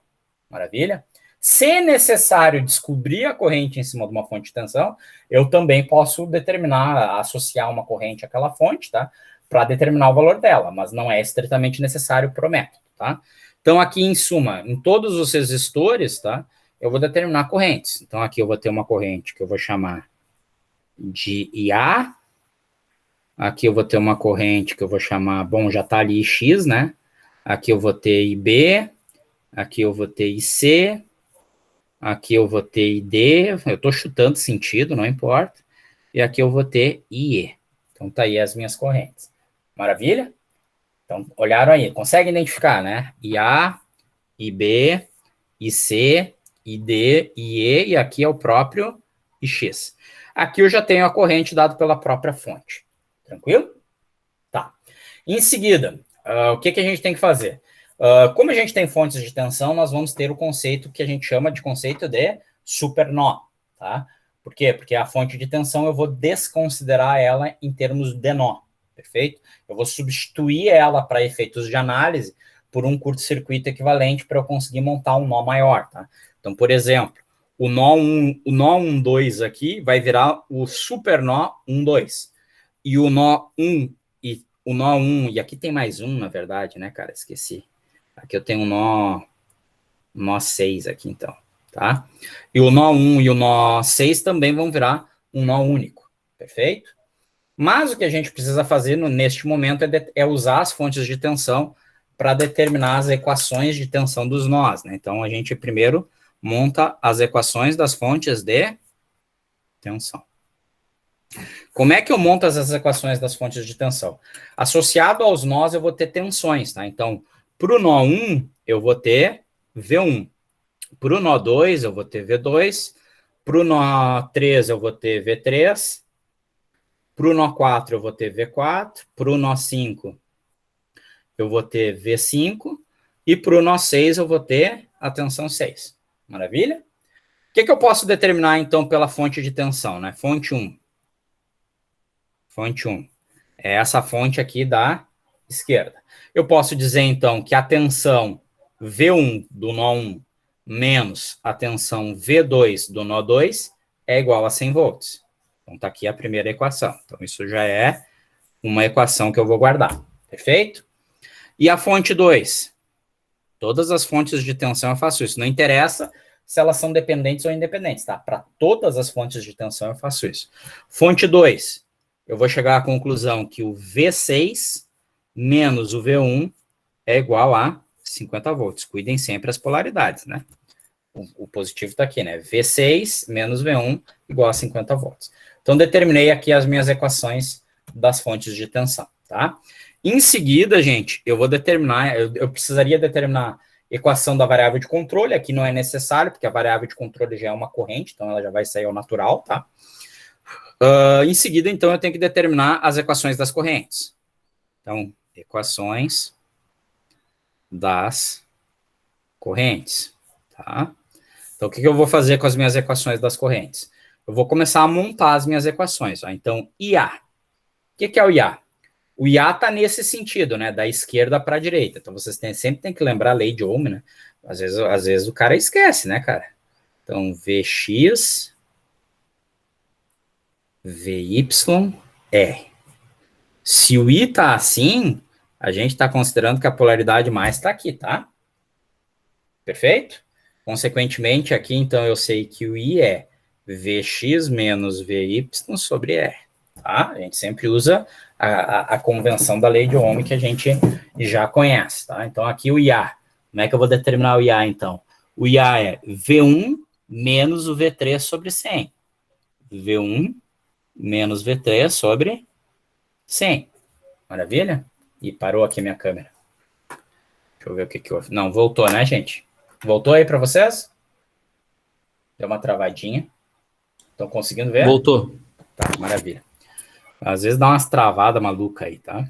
Maravilha? Se necessário descobrir a corrente em cima de uma fonte de tensão, eu também posso determinar, associar uma corrente àquela fonte, tá? Para determinar o valor dela, mas não é estritamente necessário para o método, tá? Então, aqui, em suma, em todos os resistores, tá? Eu vou determinar correntes. Então, aqui eu vou ter uma corrente que eu vou chamar de IA. Aqui eu vou ter uma corrente que eu vou chamar, bom, já está ali X, né? Aqui eu vou ter IB. Aqui eu vou ter IC. Aqui eu vou ter ID, eu estou chutando sentido, não importa. E aqui eu vou ter IE. Então tá aí as minhas correntes. Maravilha? Então, olharam aí, consegue identificar, né? IA, IB, IC, ID, IE, e aqui é o próprio IX. Aqui eu já tenho a corrente dada pela própria fonte. Tranquilo? Tá. Em seguida, o que a gente tem que fazer? Como a gente tem fontes de tensão, nós vamos ter o conceito que a gente chama de conceito de supernó, tá? Por quê? Porque a fonte de tensão eu vou desconsiderar ela em termos de nó, perfeito? Eu vou substituir ela para efeitos de análise por um curto-circuito equivalente para eu conseguir montar um nó maior, tá? Então, por exemplo, o nó 1,2 aqui vai virar o supernó 1,2. E o nó 1 e o nó 1, e aqui tem mais um, na verdade, né, cara? Esqueci. Aqui eu tenho um nó 6 aqui, então, tá? E o nó 1 e o nó 6 também vão virar um nó único, perfeito? Mas o que a gente precisa fazer neste momento é usar as fontes de tensão para determinar as equações de tensão dos nós, né? Então, a gente primeiro monta as equações das fontes de tensão. Como é que eu monto as equações das fontes de tensão? Associado aos nós, eu vou ter tensões, tá? Então, para o nó 1, eu vou ter V1. Para o nó 2, eu vou ter V2. Para o nó 3, eu vou ter V3. Para o nó 4, eu vou ter V4. Para o nó 5, eu vou ter V5. E para o nó 6, eu vou ter a tensão 6. Maravilha? O que eu posso determinar, então, pela fonte de tensão, né? Fonte 1. Fonte 1. É essa fonte aqui da esquerda. Eu posso dizer, então, que a tensão V1 do nó 1 menos a tensão V2 do nó 2 é igual a 100 volts. Então, está aqui a primeira equação. Então, isso já é uma equação que eu vou guardar. Perfeito? E a fonte 2? Todas as fontes de tensão eu faço isso. Não interessa se elas são dependentes ou independentes, tá? Para todas as fontes de tensão eu faço isso. Fonte 2. Eu vou chegar à conclusão que o V6 menos o V1 é igual a 50 volts. Cuidem sempre as polaridades, né? O positivo está aqui, né? V6 menos V1 igual a 50 volts. Então, determinei aqui as minhas equações das fontes de tensão, tá? Em seguida, gente, eu vou determinar, eu precisaria determinar equação da variável de controle, aqui não é necessário, porque a variável de controle já é uma corrente, então ela já vai sair ao natural, tá? Em seguida, então, eu tenho que determinar as equações das correntes. Então, equações das correntes, tá? Então, o que eu vou fazer com as minhas equações das correntes? Eu vou começar a montar as minhas equações. Ó. Então, IA. O que é o IA? O IA está nesse sentido, né? Da esquerda para a direita. Então, vocês sempre tem que lembrar a lei de Ohm, né? Às vezes o cara esquece, né, cara? Então, VX, VY, R. Se o I está assim, a gente está considerando que a polaridade mais está aqui, tá? Perfeito? Consequentemente, aqui, então, eu sei que o I é Vx menos Vy sobre R. Tá? A gente sempre usa a convenção da lei de Ohm que a gente já conhece. Tá? Então, aqui o IA. Como é que eu vou determinar o IA, então? O IA é V1 menos o V3 sobre 100. V1 menos V3 sobre 100. Maravilha? E parou aqui minha câmera. Deixa eu ver o que houve. Não, voltou, né, gente? Voltou aí para vocês? Deu uma travadinha. Estão conseguindo ver? Voltou. Tá, maravilha. Às vezes dá umas travadas malucas aí, tá?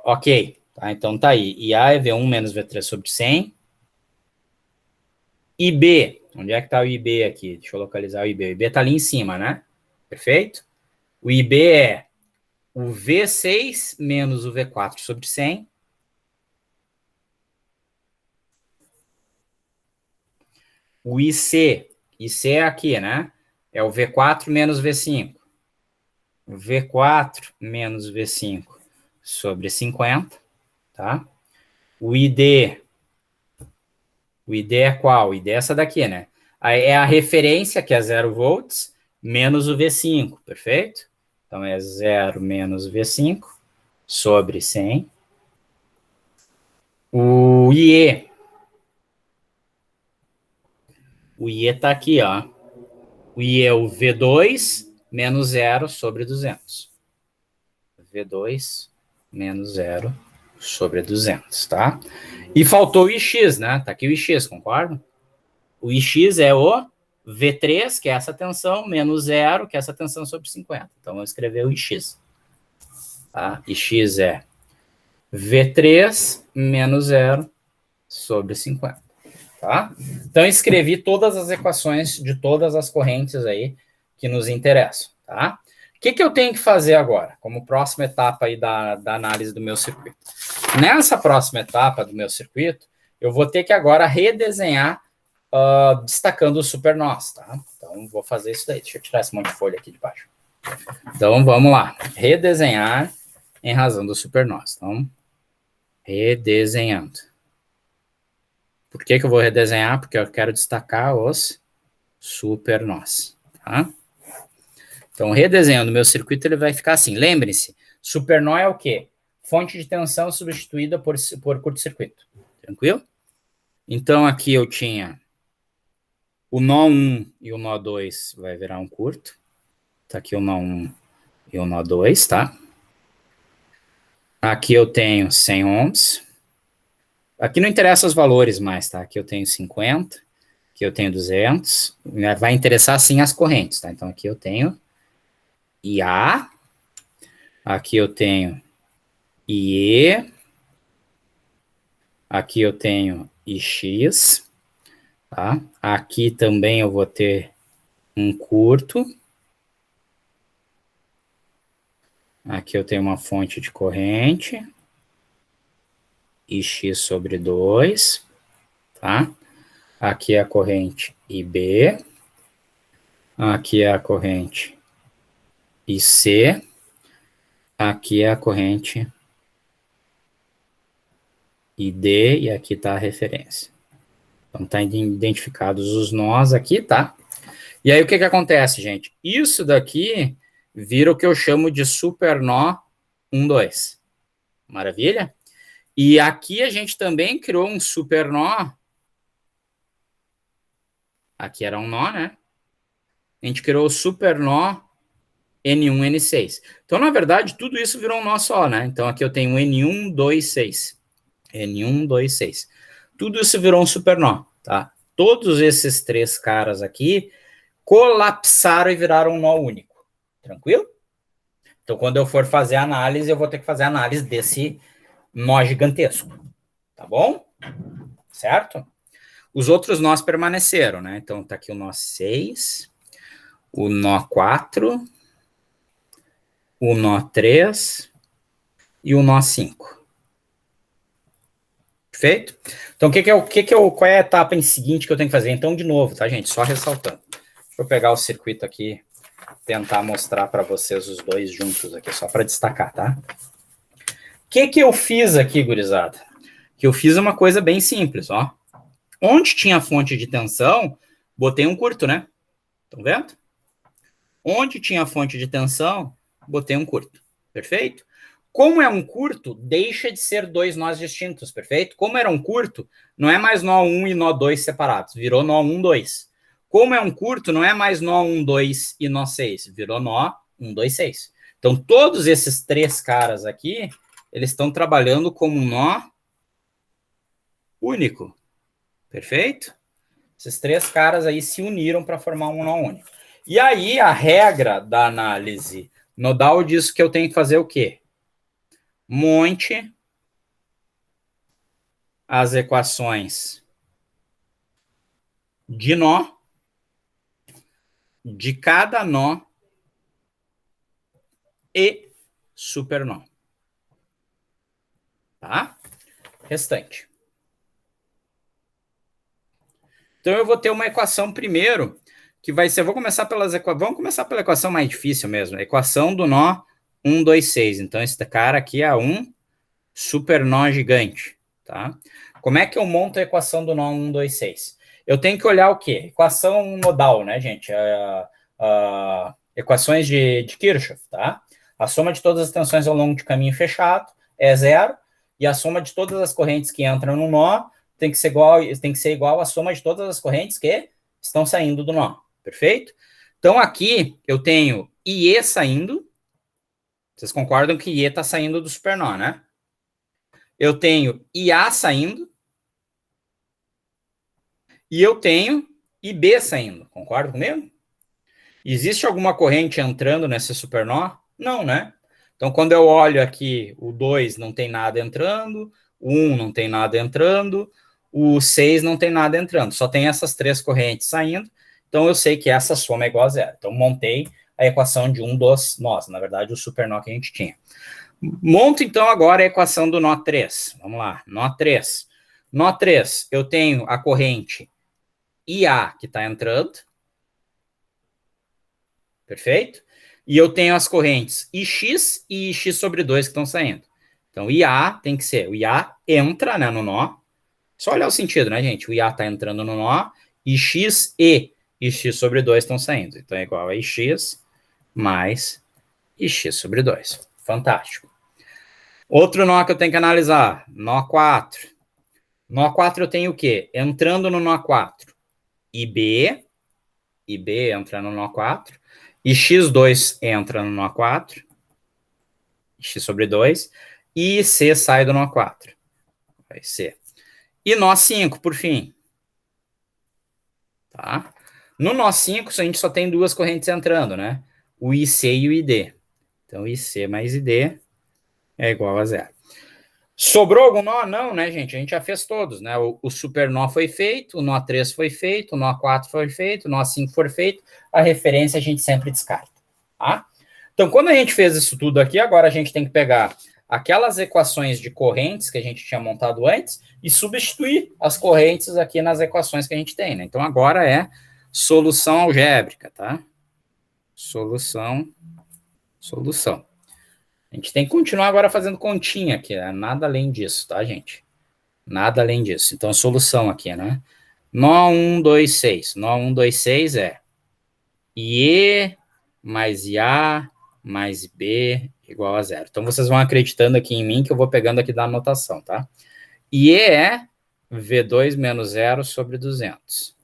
Ok. Tá, então tá aí. IA é V1 menos V3 sobre 100. IB. Onde é que tá o IB aqui? Deixa eu localizar o IB. O IB tá ali em cima, né? Perfeito? O IB é o V6 menos o V4 sobre 100. O IC. IC é aqui, né? É o V4 menos V5. V4 menos V5 sobre 50, tá? O ID é qual? O ID é essa daqui, né? Aí é a referência, que é 0 volts, menos o V5, perfeito? Então, é 0 menos V5 sobre 100. O IE O I está aqui, ó. O I é o V2 menos 0 sobre 200. V2 menos 0 sobre 200, tá? E faltou o IX, né? Tá aqui o IX, concorda? O IX é o V3, que é essa tensão, menos 0, que é essa tensão sobre 50. Então, vou escrever o IX. Tá? IX é V3 menos 0 sobre 50. Tá? Então, escrevi todas as equações de todas as correntes aí que nos interessam. Tá? O que eu tenho que fazer agora, como próxima etapa aí da análise do meu circuito? Nessa próxima etapa do meu circuito, eu vou ter que agora redesenhar destacando os supernós, tá? Então, vou fazer isso daí. Deixa eu tirar esse monte de folha aqui de baixo. Então, vamos lá. Redesenhar em razão dos supernós. Então, redesenhando. Por que eu vou redesenhar? Porque eu quero destacar os supernós, tá? Então, redesenhando meu circuito, ele vai ficar assim. Lembre-se, supernó é o quê? Fonte de tensão substituída por curto-circuito. Tranquilo? Então, aqui eu tinha o nó 1 e o nó 2 vai virar um curto. Tá aqui o nó 1 e o nó 2, tá? Aqui eu tenho 100 ohms. Aqui não interessa os valores mais, tá? Aqui eu tenho 50, aqui eu tenho 200. Vai interessar, sim, as correntes, tá? Então, aqui eu tenho IA. Aqui eu tenho IE. Aqui eu tenho IX. Tá? Aqui também eu vou ter um curto. Aqui eu tenho uma fonte de corrente. IX sobre 2. Tá? Aqui é a corrente IB. Aqui é a corrente IC. Aqui é a corrente ID. E aqui está a referência. Então, tá identificados os nós aqui, tá? E aí, o que acontece, gente? Isso daqui vira o que eu chamo de supernó 1, 2. Maravilha? E aqui a gente também criou um supernó. Aqui era um nó, né? A gente criou o supernó N1, N6. Então, na verdade, tudo isso virou um nó só, né? Então, aqui eu tenho N1, 2, 6. N1, 2, 6. Tudo isso virou um supernó, tá? Todos esses três caras aqui colapsaram e viraram um nó único. Tranquilo? Então, quando eu for fazer a análise, eu vou ter que fazer a análise desse nó gigantesco. Tá bom? Certo? Os outros nós permaneceram, né? Então, tá aqui o nó 6, o nó 4, o nó 3 e o nó 5. Perfeito? Então, qual é a etapa em seguinte que eu tenho que fazer? Então, de novo, tá, gente? Só ressaltando. Deixa eu pegar o circuito aqui, tentar mostrar para vocês os dois juntos aqui, só para destacar, tá? O que eu fiz aqui, gurizada? Que eu fiz uma coisa bem simples, ó. Onde tinha fonte de tensão, botei um curto, né? Estão vendo? Onde tinha fonte de tensão, botei um curto. Perfeito? Como é um curto, deixa de ser dois nós distintos, perfeito? Como era um curto, não é mais nó 1 e nó 2 separados, virou nó 1, 2. Como é um curto, não é mais nó 1, 2 e nó 6, virou nó 1, 2, 6. Então, todos esses três caras aqui, eles estão trabalhando como um nó único. Perfeito? Esses três caras aí se uniram para formar um nó único. E aí, a regra da análise nodal diz que eu tenho que fazer o quê? Monte as equações de nó de cada nó e supernó. Tá? Restante. Então, eu vou ter uma equação primeiro, que vai ser, vamos começar pela equação mais difícil mesmo, a equação do nó 1, 2, 6. Então, esse cara aqui é um supernó gigante, tá? Como é que eu monto a equação do nó 1, 2, 6? Eu tenho que olhar o quê? Equação nodal, né, gente? Equações de Kirchhoff, tá? A soma de todas as tensões ao longo de caminho fechado é 0, e a soma de todas as correntes que entram no nó tem que ser igual à soma de todas as correntes que estão saindo do nó, perfeito? Então, aqui eu tenho IE saindo. Vocês concordam que IE está saindo do supernó, né? Eu tenho IA saindo. E eu tenho IB saindo. Concorda comigo? Existe alguma corrente entrando nesse supernó? Não, né? Então, quando eu olho aqui, o 2 não tem nada entrando, o 1 não tem nada entrando, o 6 não tem nada entrando. Só tem essas 3 correntes saindo. Então, eu sei que essa soma é igual a zero. Então, montei a equação de um dos nós. Na verdade, o supernó que a gente tinha. Monto, então, agora a equação do nó 3. Vamos lá. Nó 3. Nó 3, eu tenho a corrente IA que está entrando. Perfeito? E eu tenho as correntes IX e IX sobre 2 que estão saindo. Então, IA tem que ser, o IA entra, né, no nó. Só olhar o sentido, né, gente? O IA está entrando no nó, IX e IX sobre 2 estão saindo. Então, é igual a IX mais IX sobre 2. Fantástico. Outro nó que eu tenho que analisar, nó 4. Nó 4 eu tenho o quê? Entrando no nó 4, IB entra no nó 4, e x2 entra no nó 4, x sobre 2, e c sai do nó 4. Vai ser. E nó 5, por fim. Tá? No nó 5, a gente só tem 2 correntes entrando, né? O IC e o ID. Então, IC mais ID é igual a zero. Sobrou algum nó? Não, né, gente? A gente já fez todos, né? O supernó foi feito, o nó 3 foi feito, o nó 4 foi feito, o nó 5 foi feito, a referência a gente sempre descarta, tá? Então, quando a gente fez isso tudo aqui, agora a gente tem que pegar aquelas equações de correntes que a gente tinha montado antes e substituir as correntes aqui nas equações que a gente tem, né? Então, agora é solução algébrica, tá? Solução. A gente tem que continuar agora fazendo continha aqui, né? Nada além disso, tá, gente? Nada além disso. Então, a solução aqui, né? Nó 1, 2, 6. Nó 1, 2, 6 é IE mais IA mais B igual a zero. Então, vocês vão acreditando aqui em mim que eu vou pegando aqui da anotação, tá? IE é V2 menos 0 sobre 200.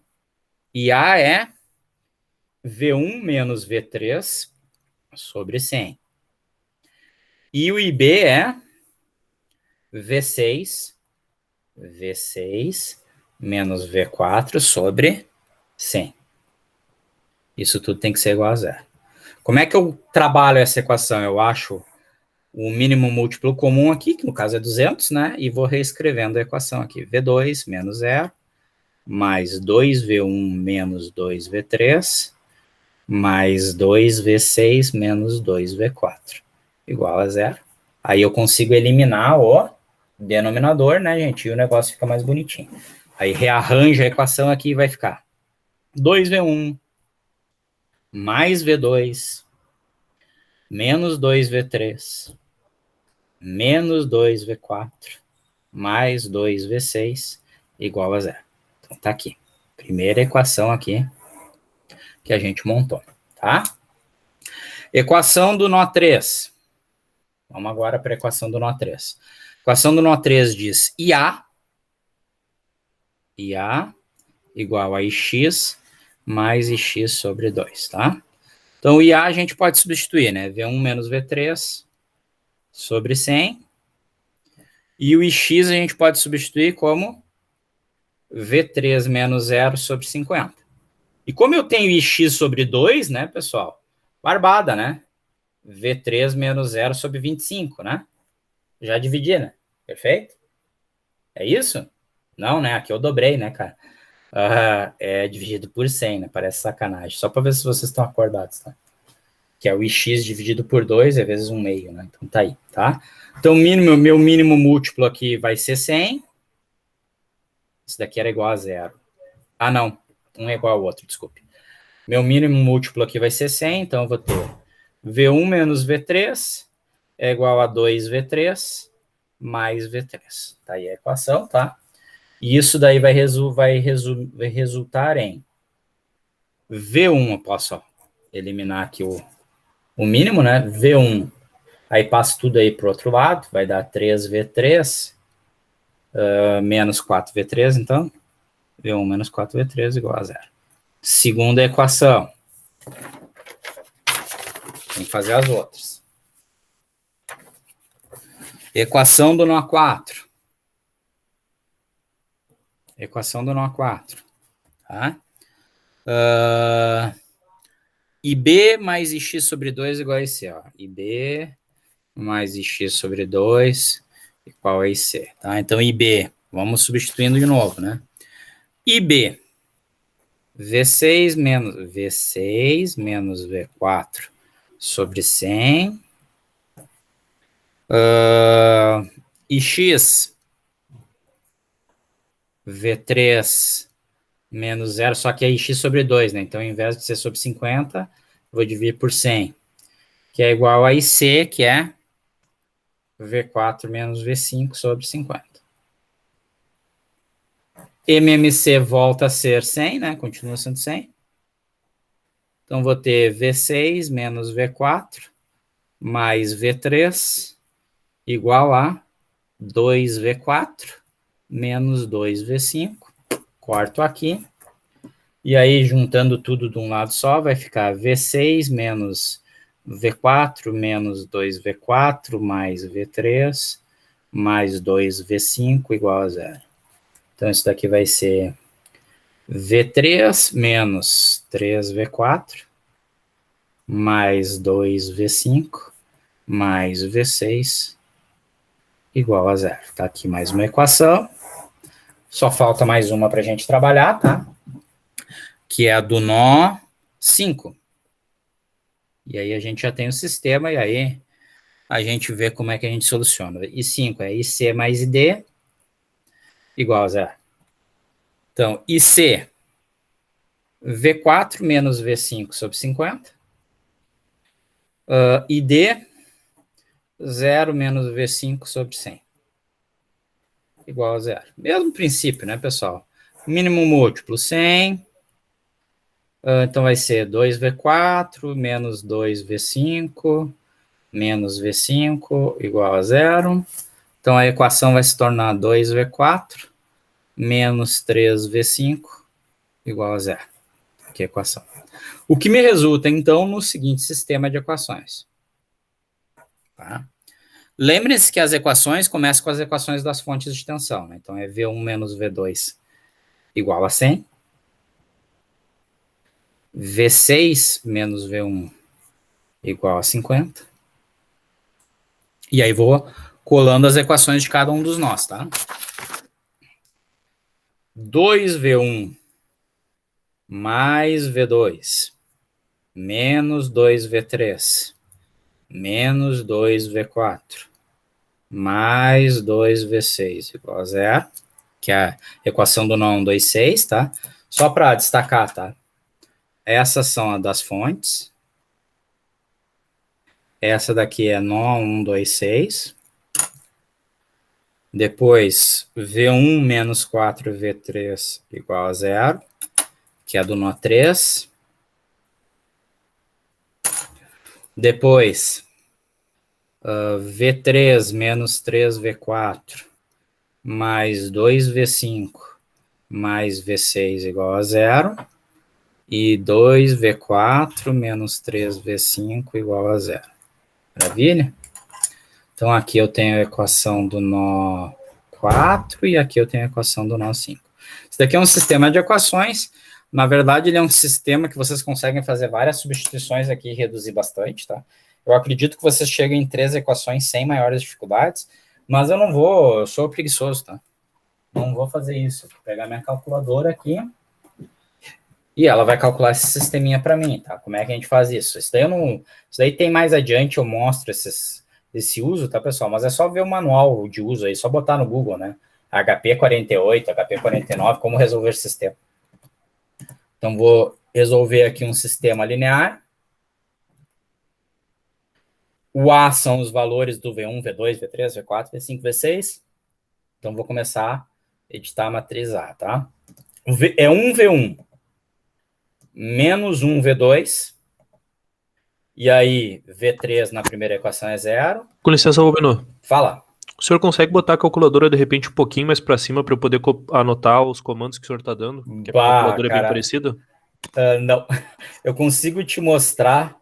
IA é V1 menos V3 sobre 100. E o IB é V6 menos V4 sobre 100. Isso tudo tem que ser igual a zero. Como é que eu trabalho essa equação? Eu acho o mínimo múltiplo comum aqui, que no caso é 200, né? E vou reescrevendo a equação aqui. V2 menos 0, mais 2V1 menos 2V3, mais 2V6 menos 2V4, igual a zero. Aí eu consigo eliminar o denominador, né, gente? E o negócio fica mais bonitinho. Aí rearranja a equação aqui e vai ficar 2V1 mais V2 menos 2V3 menos 2V4 mais 2V6 igual a zero. Então tá aqui. Primeira equação aqui que a gente montou, tá? Equação do nó 3. Vamos agora para a equação do nó 3. Equação do nó 3 diz IA igual a IX mais IX sobre 2, tá? Então, o IA a gente pode substituir, né? V1 menos V3 sobre 100. E o IX a gente pode substituir como V3 menos 0 sobre 50. E como eu tenho IX sobre 2, né, pessoal? Barbada, né? V3 menos 0 sobre 25, né? Já dividi, né? Perfeito? É isso? Não, né? Aqui eu dobrei, né, cara? É dividido por 100, né? Parece sacanagem. Só para ver se vocês estão acordados, tá? Que é o IX dividido por 2 é vezes 1 meio, né? Então tá aí, tá? Então meu mínimo múltiplo aqui vai ser 100. Esse daqui era igual a 0. Ah, não. Um é igual ao outro, desculpe. Meu mínimo múltiplo aqui vai ser 100, então eu vou ter V1 menos V3 é igual a 2V3 mais V3. Tá aí a equação, tá? E isso daí vai resultar em V1, eu posso eliminar aqui o mínimo, né? V1, aí passo tudo aí para o outro lado, vai dar 3V3 menos 4V3, então, V1 menos 4V3 igual a zero. Segunda equação. Tem que fazer as outras. Equação do nó 4. Equação do nó 4. Tá? IB mais IX sobre 2 igual a IC. Ó. IB mais IX sobre 2 igual a IC. Tá? Então, IB, vamos substituindo de novo, né? IB, V6 menos V4 sobre 100. IX, V3 menos 0, só que é IX sobre 2, né? Então, ao invés de ser sobre 50, vou dividir por 100, que é igual a IC, que é V4 menos V5 sobre 50. MMC volta a ser 100, né? Continua sendo 100. Então, vou ter V6 menos V4 mais V3 igual a 2V4 menos 2V5. Corto aqui. E aí, juntando tudo de um lado só, vai ficar V6 menos V4 menos 2V4 mais V3 mais 2V5 igual a 0. Então, isso daqui vai ser V3 menos 3V4 mais 2V5 mais V6 igual a 0. Tá aqui mais uma equação. Só falta mais uma para a gente trabalhar, tá? Que é a do nó 5. E aí a gente já tem o sistema, e aí a gente vê como é que a gente soluciona. I5 é IC mais ID igual a 0. Então, IC, V4 menos V5 sobre 50. ID, 0 menos V5 sobre 100. Igual a 0. Mesmo princípio, né, pessoal? Mínimo múltiplo, 100. Então, vai ser 2V4 menos 2V5 menos V5 igual a 0. Então, a equação vai se tornar 2V4 menos 3V5 igual a 0. Aqui é a equação. O que me resulta, então, no seguinte sistema de equações. Tá? Lembre-se que as equações começam com as equações das fontes de tensão. Né? Então, é V1 menos V2 igual a 100. V6 menos V1 igual a 50. E aí vou colando as equações de cada um dos nós, tá? 2V1 mais V2 menos 2V3 menos 2V4 mais 2V6 igual a 0, que é a equação do nó 126, tá? Só para destacar, tá? Essas são as das fontes. Essa daqui é nó 126. Depois, V1 menos 4V3 igual a 0, que é do nó 3. Depois, V3 menos 3V4 mais 2V5 mais V6 igual a 0. E 2V4 menos 3V5 igual a 0. Maravilha? Então, aqui eu tenho a equação do nó 4 e aqui eu tenho a equação do nó 5. Isso daqui é um sistema de equações. Na verdade, ele é um sistema que vocês conseguem fazer várias substituições aqui e reduzir bastante, tá? Eu acredito que vocês cheguem em 3 equações sem maiores dificuldades, mas eu não vou, eu sou preguiçoso, tá? Não vou fazer isso. Vou pegar minha calculadora aqui e ela vai calcular esse sisteminha para mim, tá? Como é que a gente faz isso? Isso daí tem mais adiante, eu mostro esse uso, tá, pessoal? Mas é só ver o manual de uso aí, só botar no Google, né? HP 48, HP 49, como resolver esse sistema. Então, vou resolver aqui um sistema linear. O A são os valores do V1, V2, V3, V4, V5, V6. Então, vou começar a editar a matriz A, tá? É 1V1 menos 1V2. E aí, V3 na primeira equação é 0. Com licença, Rubino. Fala. O senhor consegue botar a calculadora, de repente, um pouquinho mais para cima para eu poder anotar os comandos que o senhor está dando? Que a calculadora é bem parecida? Não, eu consigo te mostrar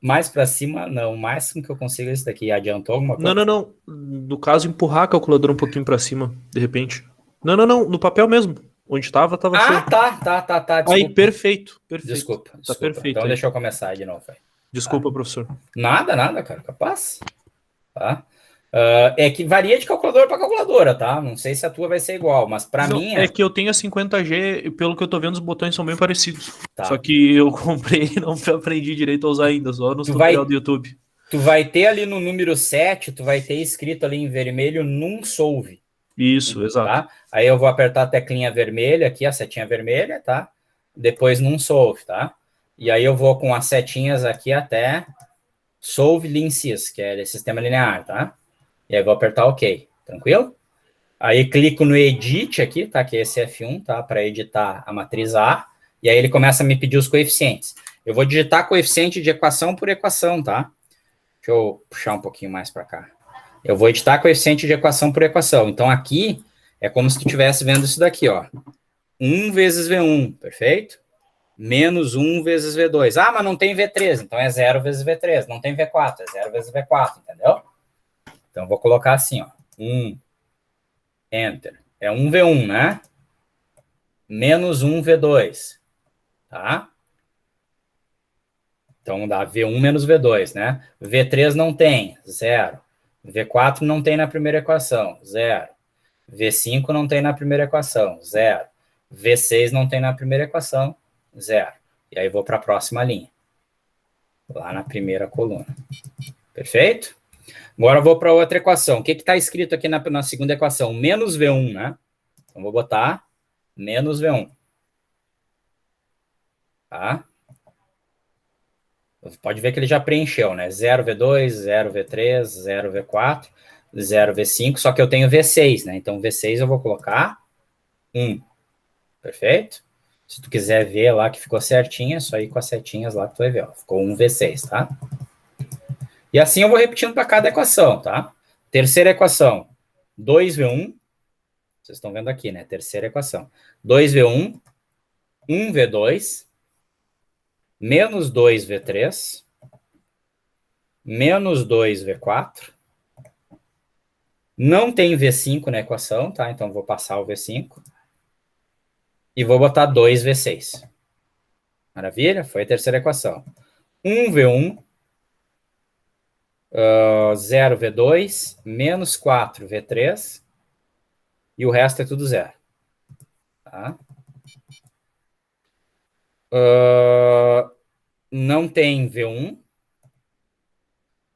mais para cima, não, o máximo que eu consigo é isso daqui. Adiantou alguma Não, coisa? não, não. No caso, empurrar a calculadora um pouquinho pra cima, de repente. Não, não, não. No papel mesmo. Onde tava Ah, show. tá, Aí, desculpa. perfeito, perfeito. Desculpa. Tá perfeito Então aí. deixa eu começar de novo. Desculpa, professor. Nada, cara, capaz. Tá? É que varia de calculadora para calculadora, tá? Não sei se a tua vai ser igual, mas para Não, mim é que eu tenho a 50G e pelo que eu tô vendo, os botões são bem parecidos. Só tá. que eu comprei e não aprendi direito a usar ainda, só nos Tu tutorial vai, do YouTube. tu vai ter ali no número 7, tu vai ter escrito ali em vermelho num solve, Isso, exato. tá? Aí eu vou apertar a teclinha vermelha aqui, a setinha vermelha, tá? Depois num solve, tá? E aí eu vou com as setinhas aqui até solve linsys, que é sistema linear, tá? E aí eu vou apertar OK, tranquilo? Aí clico no Edit aqui, tá? Que é esse F1, tá? Para editar a matriz A. E aí ele começa a me pedir os coeficientes. Eu vou digitar coeficiente de equação por equação, tá? Deixa eu puxar um pouquinho mais para cá. Eu vou editar coeficiente de equação por equação. Então aqui é como se tu estivesse vendo isso daqui, ó. 1 vezes V1, perfeito? Menos 1 vezes V2. Ah, mas não tem V3, então é 0 vezes V3. Não tem V4, é 0 vezes V4, entendeu? Então eu vou colocar assim, ó. 1, Enter. É 1 V1, né? Menos 1 V2, tá? Então dá V1 menos V2, né? V3 não tem, 0. V4 não tem na primeira equação, 0. V5 não tem na primeira equação, 0. V6 não tem na primeira equação, 0. E aí vou para a próxima linha, lá na primeira coluna. Perfeito? Agora eu vou para outra equação. O que está escrito aqui na segunda equação? Menos V1, né? Então vou botar menos V1. Tá? Pode ver que ele já preencheu, né? 0V2, 0V3, 0V4, 0V5, só que eu tenho V6, né? Então V6 eu vou colocar 1. Perfeito? Se tu quiser ver lá que ficou certinho, é só ir com as setinhas lá que tu vai ver, ó. Ficou 1V6, tá? E assim eu vou repetindo para cada equação, tá? Terceira equação, 2V1, vocês estão vendo aqui, né? Terceira equação. 2V1, 1V2, menos 2V3, menos 2V4, não tem V5 na equação, tá? Então vou passar o V5 e vou botar 2V6. Maravilha? Foi a terceira equação. 1V1, 0V2, menos 4V3 e o resto é tudo zero. Tá? Não tem V1,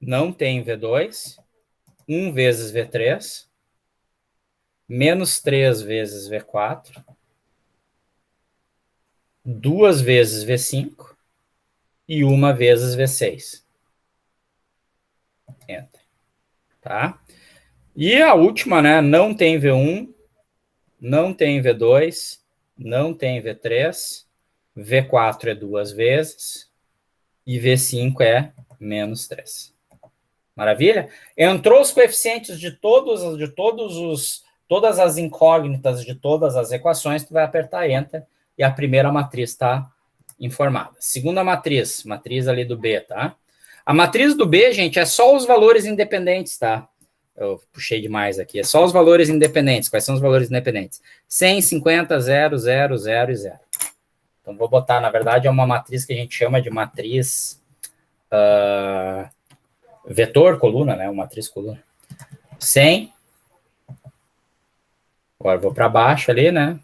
não tem V2, 1 vezes V3, menos 3 vezes V4, 2 vezes V5 e 1 vezes V6. Enter. Tá? E a última, né? Não tem V1, não tem V2, não tem V3, V4 é 2 vezes e V5 é menos 3. Maravilha? Entrou os coeficientes de todas as incógnitas de todas as equações, tu vai apertar Enter e a primeira matriz está informada. Segunda matriz, matriz ali do B, tá? A matriz do B, gente, é só os valores independentes, tá? Eu puxei demais aqui. É só os valores independentes. Quais são os valores independentes? 100, 50, 0, 0, 0 e 0. Então, vou botar, na verdade, é uma matriz que a gente chama de matriz vetor, coluna, né? Uma matriz coluna. 100. Agora vou para baixo ali, né?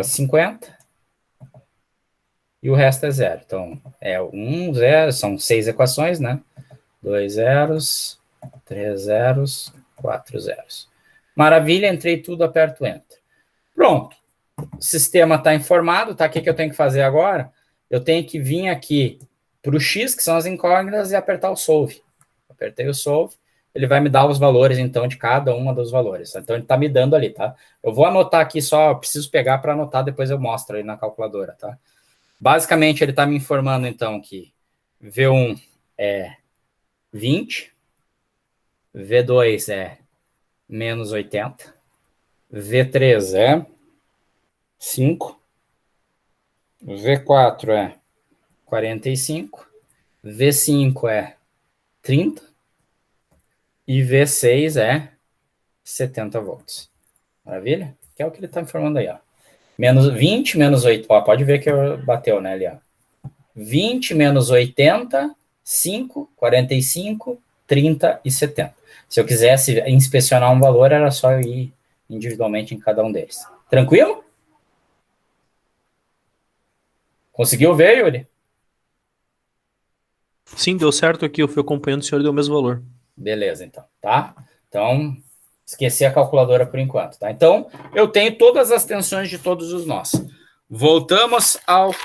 50. E o resto é 0. Então, é 1, 0, são 6 equações, né? 2 zeros, 3 zeros, 4 zeros. Maravilha, entrei tudo, aperto Enter. Pronto. O sistema está informado, tá? O que eu tenho que fazer agora? Eu tenho que vir aqui para o X, que são as incógnitas, e apertar o Solve. Apertei o Solve, ele vai me dar os valores, então, de cada uma dos valores. Então, ele está me dando ali, tá? Eu vou anotar aqui só, preciso pegar para anotar, depois eu mostro aí na calculadora, tá? Basicamente, ele está me informando, então, que V1 é 20, V2 é menos 80, V3 é 5, V4 é 45, V5 é 30 e V6 é 70 volts. Maravilha? Que é o que ele está informando aí, ó. Menos 20 menos 8, ó, pode ver que bateu, né, ali, ó. 20 menos 80, 5, 45, 30 e 70. Se eu quisesse inspecionar um valor, era só eu ir individualmente em cada um deles. Tranquilo? Conseguiu ver, Yuri? Sim, deu certo aqui. Eu fui acompanhando o senhor e deu o mesmo valor. Beleza, então, tá? Então, esqueci a calculadora por enquanto, tá? Então, eu tenho todas as tensões de todos os nós. Voltamos ao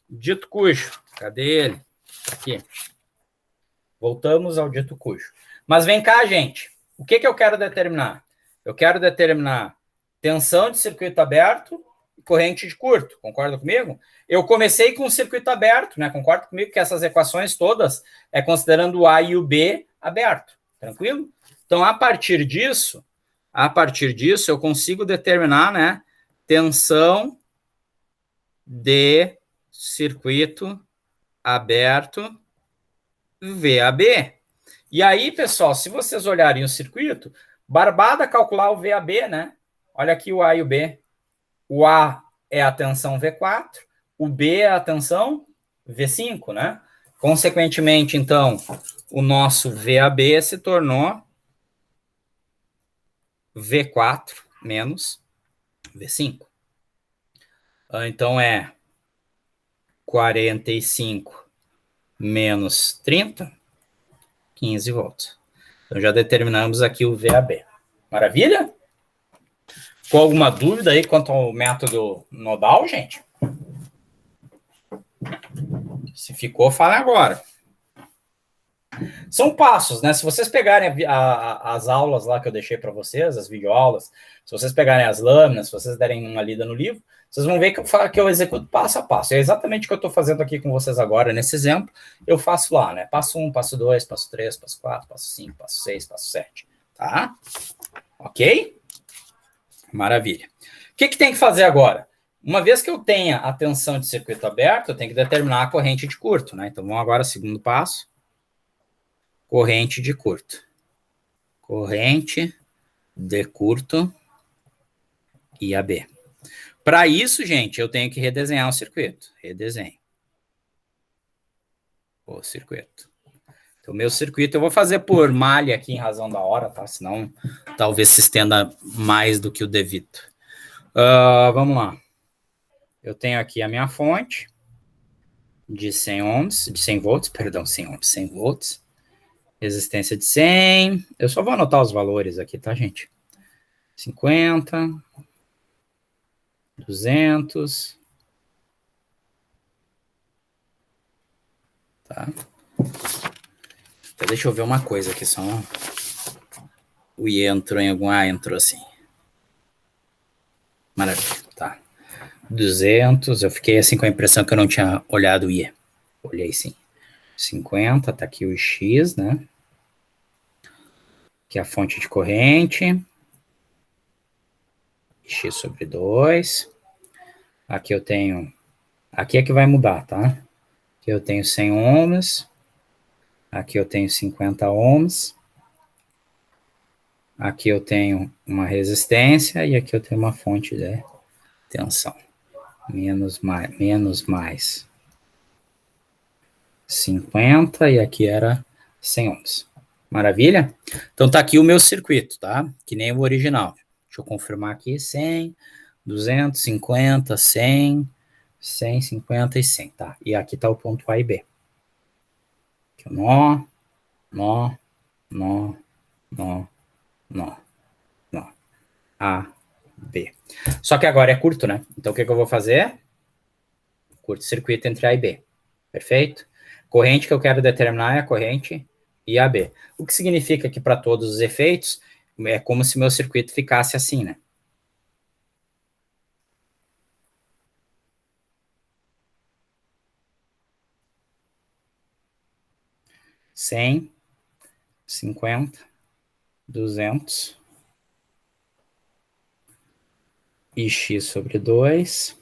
dito cujo. Cadê ele? Aqui. Voltamos ao dito cujo. Mas vem cá, gente. O que eu quero determinar? Eu quero determinar tensão de circuito aberto e corrente de curto. Concorda comigo? Eu comecei com o circuito aberto, né? Concorda comigo que essas equações todas é considerando o A e o B aberto. Tranquilo? Então, a partir disso, eu consigo determinar, né, tensão de circuito aberto VAB. E aí, pessoal, se vocês olharem o circuito, barbada calcular o VAB, né? Olha aqui o A e o B. O A é a tensão V4, o B é a tensão V5, né? Consequentemente, então, o nosso VAB se tornou V4 menos V5. Então, é 45 menos 30, 15 volts. Então, já determinamos aqui o VAB. Maravilha? Com alguma dúvida aí quanto ao método nodal, gente? Se ficou, fala agora. São passos, né? Se vocês pegarem as aulas lá que eu deixei para vocês, as videoaulas, se vocês pegarem as lâminas, se vocês derem uma lida no livro, vocês vão ver que eu executo passo a passo. É exatamente o que eu estou fazendo aqui com vocês agora, nesse exemplo. Eu faço lá, né? Passo 1, passo 2, passo 3, passo 4, passo 5, passo 6, passo 7. Tá? Ok? Maravilha. O que tem que fazer agora? Uma vez que eu tenha a tensão de circuito aberto, eu tenho que determinar a corrente de curto, né? Então, vamos agora ao segundo passo. Corrente de curto. Corrente de curto IAB. Para isso, gente, eu tenho que redesenhar o circuito. Redesenho. O circuito. Então, meu circuito eu vou fazer por malha aqui em razão da hora, tá? Senão, talvez se estenda mais do que o devido. Vamos lá. Eu tenho aqui a minha fonte de 100 ohms, de 100 volts, perdão, 100 ohms, 100 volts. Resistência de 100. Eu só vou anotar os valores aqui, tá, gente? 50, 200. Tá? Então, deixa eu ver uma coisa aqui, só. O I entrou em algum... entrou assim. Maravilha, tá. 200, eu fiquei assim com a impressão que eu não tinha olhado o I. Olhei sim. 50, tá aqui o X, né? Que é a fonte de corrente. X sobre 2. Aqui eu tenho... Aqui é que vai mudar, tá? Aqui eu tenho 100 ohms. Aqui eu tenho 50 ohms. Aqui eu tenho uma resistência e aqui eu tenho uma fonte de tensão. Menos mais 50 e aqui era 100 ohms. Maravilha? Então tá aqui o meu circuito, tá? Que nem o original. Deixa eu confirmar aqui. 100, 250, 100, 150 e 100, tá? E aqui tá o ponto A e B. Aqui o nó, nó, nó, nó, nó, nó. A, B. Só que agora é curto, né? Então o que eu vou fazer? Curto-circuito entre A e B. Perfeito? Corrente que eu quero determinar é a corrente IAB. O que significa que para todos os efeitos é como se meu circuito ficasse assim, né? Cem, 50, 200 e x sobre 2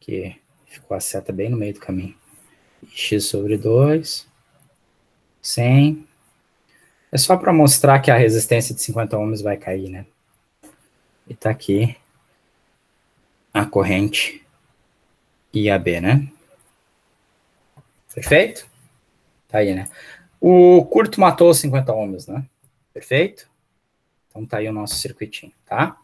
que ficou a seta bem no meio do caminho. X sobre 2, 100. É só para mostrar que a resistência de 50 ohms vai cair, né? E tá aqui a corrente IAB, né? Perfeito? Tá aí, né? O curto matou os 50 ohms, né? Perfeito? Então tá aí o nosso circuitinho, tá?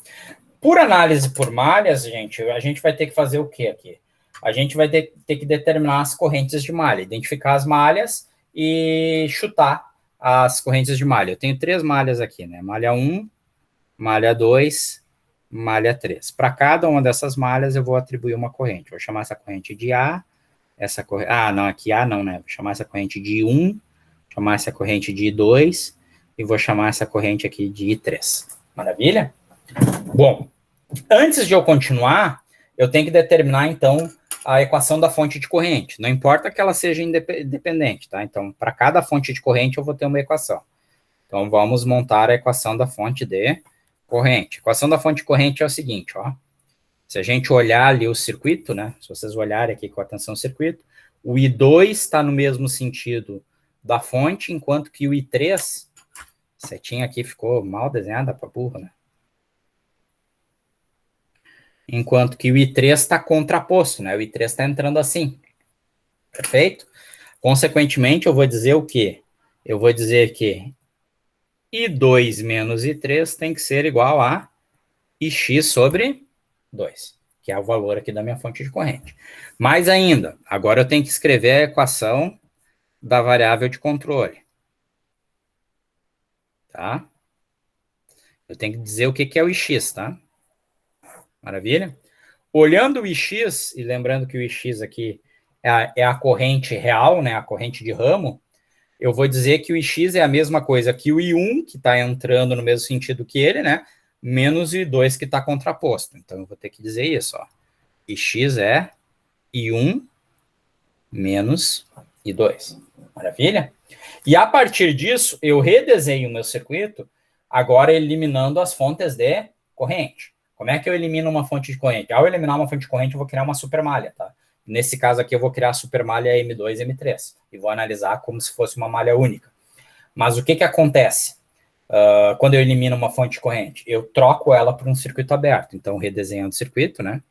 Por análise por malhas, gente, a gente vai ter que fazer o quê aqui? A gente vai ter que determinar as correntes de malha, identificar as malhas e chutar as correntes de malha. Eu tenho 3 malhas aqui, né? Malha 1, malha 2, malha 3. Para cada uma dessas malhas eu vou atribuir uma corrente. Vou chamar essa corrente de A, essa corrente... Ah, não, aqui A não, né? Vou chamar essa corrente de I1, chamar essa corrente de I2 e vou chamar essa corrente aqui de I3. Maravilha? Bom, antes de eu continuar, eu tenho que determinar, então, a equação da fonte de corrente. Não importa que ela seja independente, tá? Então, para cada fonte de corrente, eu vou ter uma equação. Então, vamos montar a equação da fonte de corrente. A equação da fonte de corrente é o seguinte, ó. Se a gente olhar ali o circuito, né? Se vocês olharem aqui com atenção o circuito, o I2 está no mesmo sentido da fonte, enquanto que o I3, setinha aqui ficou mal desenhada para burro, né? Enquanto que o I3 está contraposto, né? O I3 está entrando assim. Perfeito? Consequentemente, eu vou dizer o quê? Eu vou dizer que I2 menos I3 tem que ser igual a IX sobre 2, que é o valor aqui da minha fonte de corrente. Mais ainda, agora eu tenho que escrever a equação da variável de controle. Tá? Eu tenho que dizer o que é o IX, tá? Maravilha? Olhando o IX, e lembrando que o IX aqui é a corrente real, né, a corrente de ramo, eu vou dizer que o IX é a mesma coisa que o I1, que está entrando no mesmo sentido que ele, né, menos o I2 que está contraposto. Então, eu vou ter que dizer isso, ó. IX é I1 menos I2. Maravilha? E a partir disso, eu redesenho o meu circuito, agora eliminando as fontes de corrente. Como é que eu elimino uma fonte de corrente? Ao eliminar uma fonte de corrente, eu vou criar uma supermalha, tá? Nesse caso aqui, eu vou criar a supermalha M2 e M3 e vou analisar como se fosse uma malha única. Mas o que acontece quando eu elimino uma fonte de corrente? Eu troco ela por um circuito aberto. Então, redesenhando o circuito, né?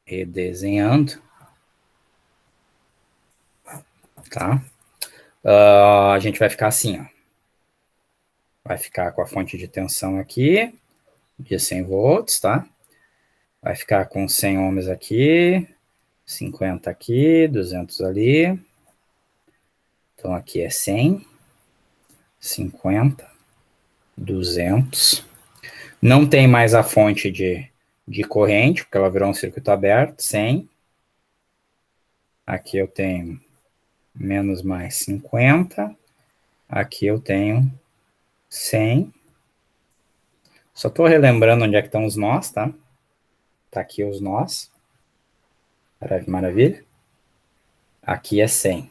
Redesenhando. Tá? A gente vai ficar assim, ó. Vai ficar com a fonte de tensão aqui, de 100 volts, tá? Vai ficar com 100 ohms aqui, 50 aqui, 200 ali. Então, aqui é 100, 50, 200. Não tem mais a fonte de corrente, porque ela virou um circuito aberto, 100. Aqui eu tenho menos mais 50. Aqui eu tenho 100. Só estou relembrando onde é que estão os nós, tá? Tá aqui os nós. Maravilha. Aqui é 100.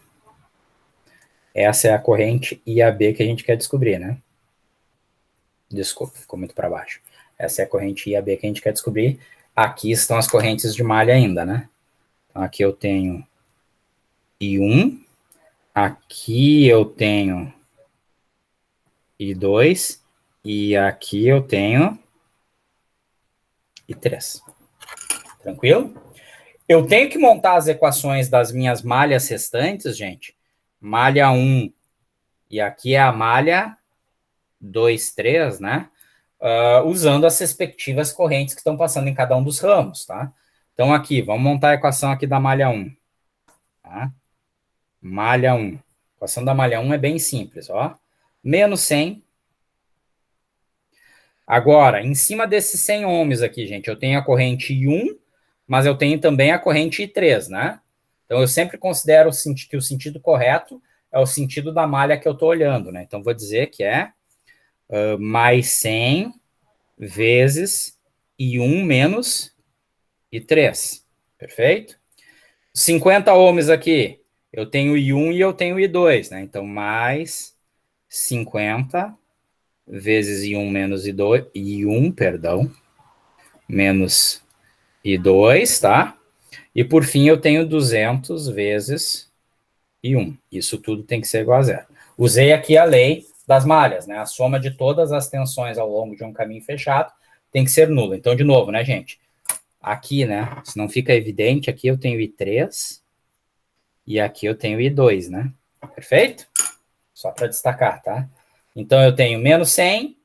Essa é a corrente IAB que a gente quer descobrir, né? Desculpa, ficou muito para baixo. Essa é a corrente IAB que a gente quer descobrir. Aqui estão as correntes de malha ainda, né? Então, aqui eu tenho I1. Aqui eu tenho I2. E aqui eu tenho I3. Tranquilo? Eu tenho que montar as equações das minhas malhas restantes, gente. Malha 1, e aqui é a malha 2, 3, né? Usando as respectivas correntes que estão passando em cada um dos ramos, tá? Então, aqui, vamos montar a equação aqui da malha 1. Tá? Malha 1. A equação da malha 1 é bem simples, ó. Menos 100. Agora, em cima desses 100 ohms aqui, gente, eu tenho a corrente I1, mas eu tenho também a corrente I3, né? Então, eu sempre considero que o sentido correto é o sentido da malha que eu estou olhando, né? Então, vou dizer que é mais 100 vezes I1 menos I3. Perfeito? 50 ohms aqui, eu tenho I1 e eu tenho I2, né? Então, mais 50 vezes I1 menos I2, I1, perdão, menos e 2, tá? E por fim eu tenho 200 vezes e 1. Isso tudo tem que ser igual a zero. Usei aqui a lei das malhas, né? A soma de todas as tensões ao longo de um caminho fechado tem que ser nula. Então, de novo, né, gente? Aqui, né? Se não fica evidente, aqui eu tenho I3 e aqui eu tenho I2, né? Perfeito? Só para destacar, tá? Então, eu tenho menos 100,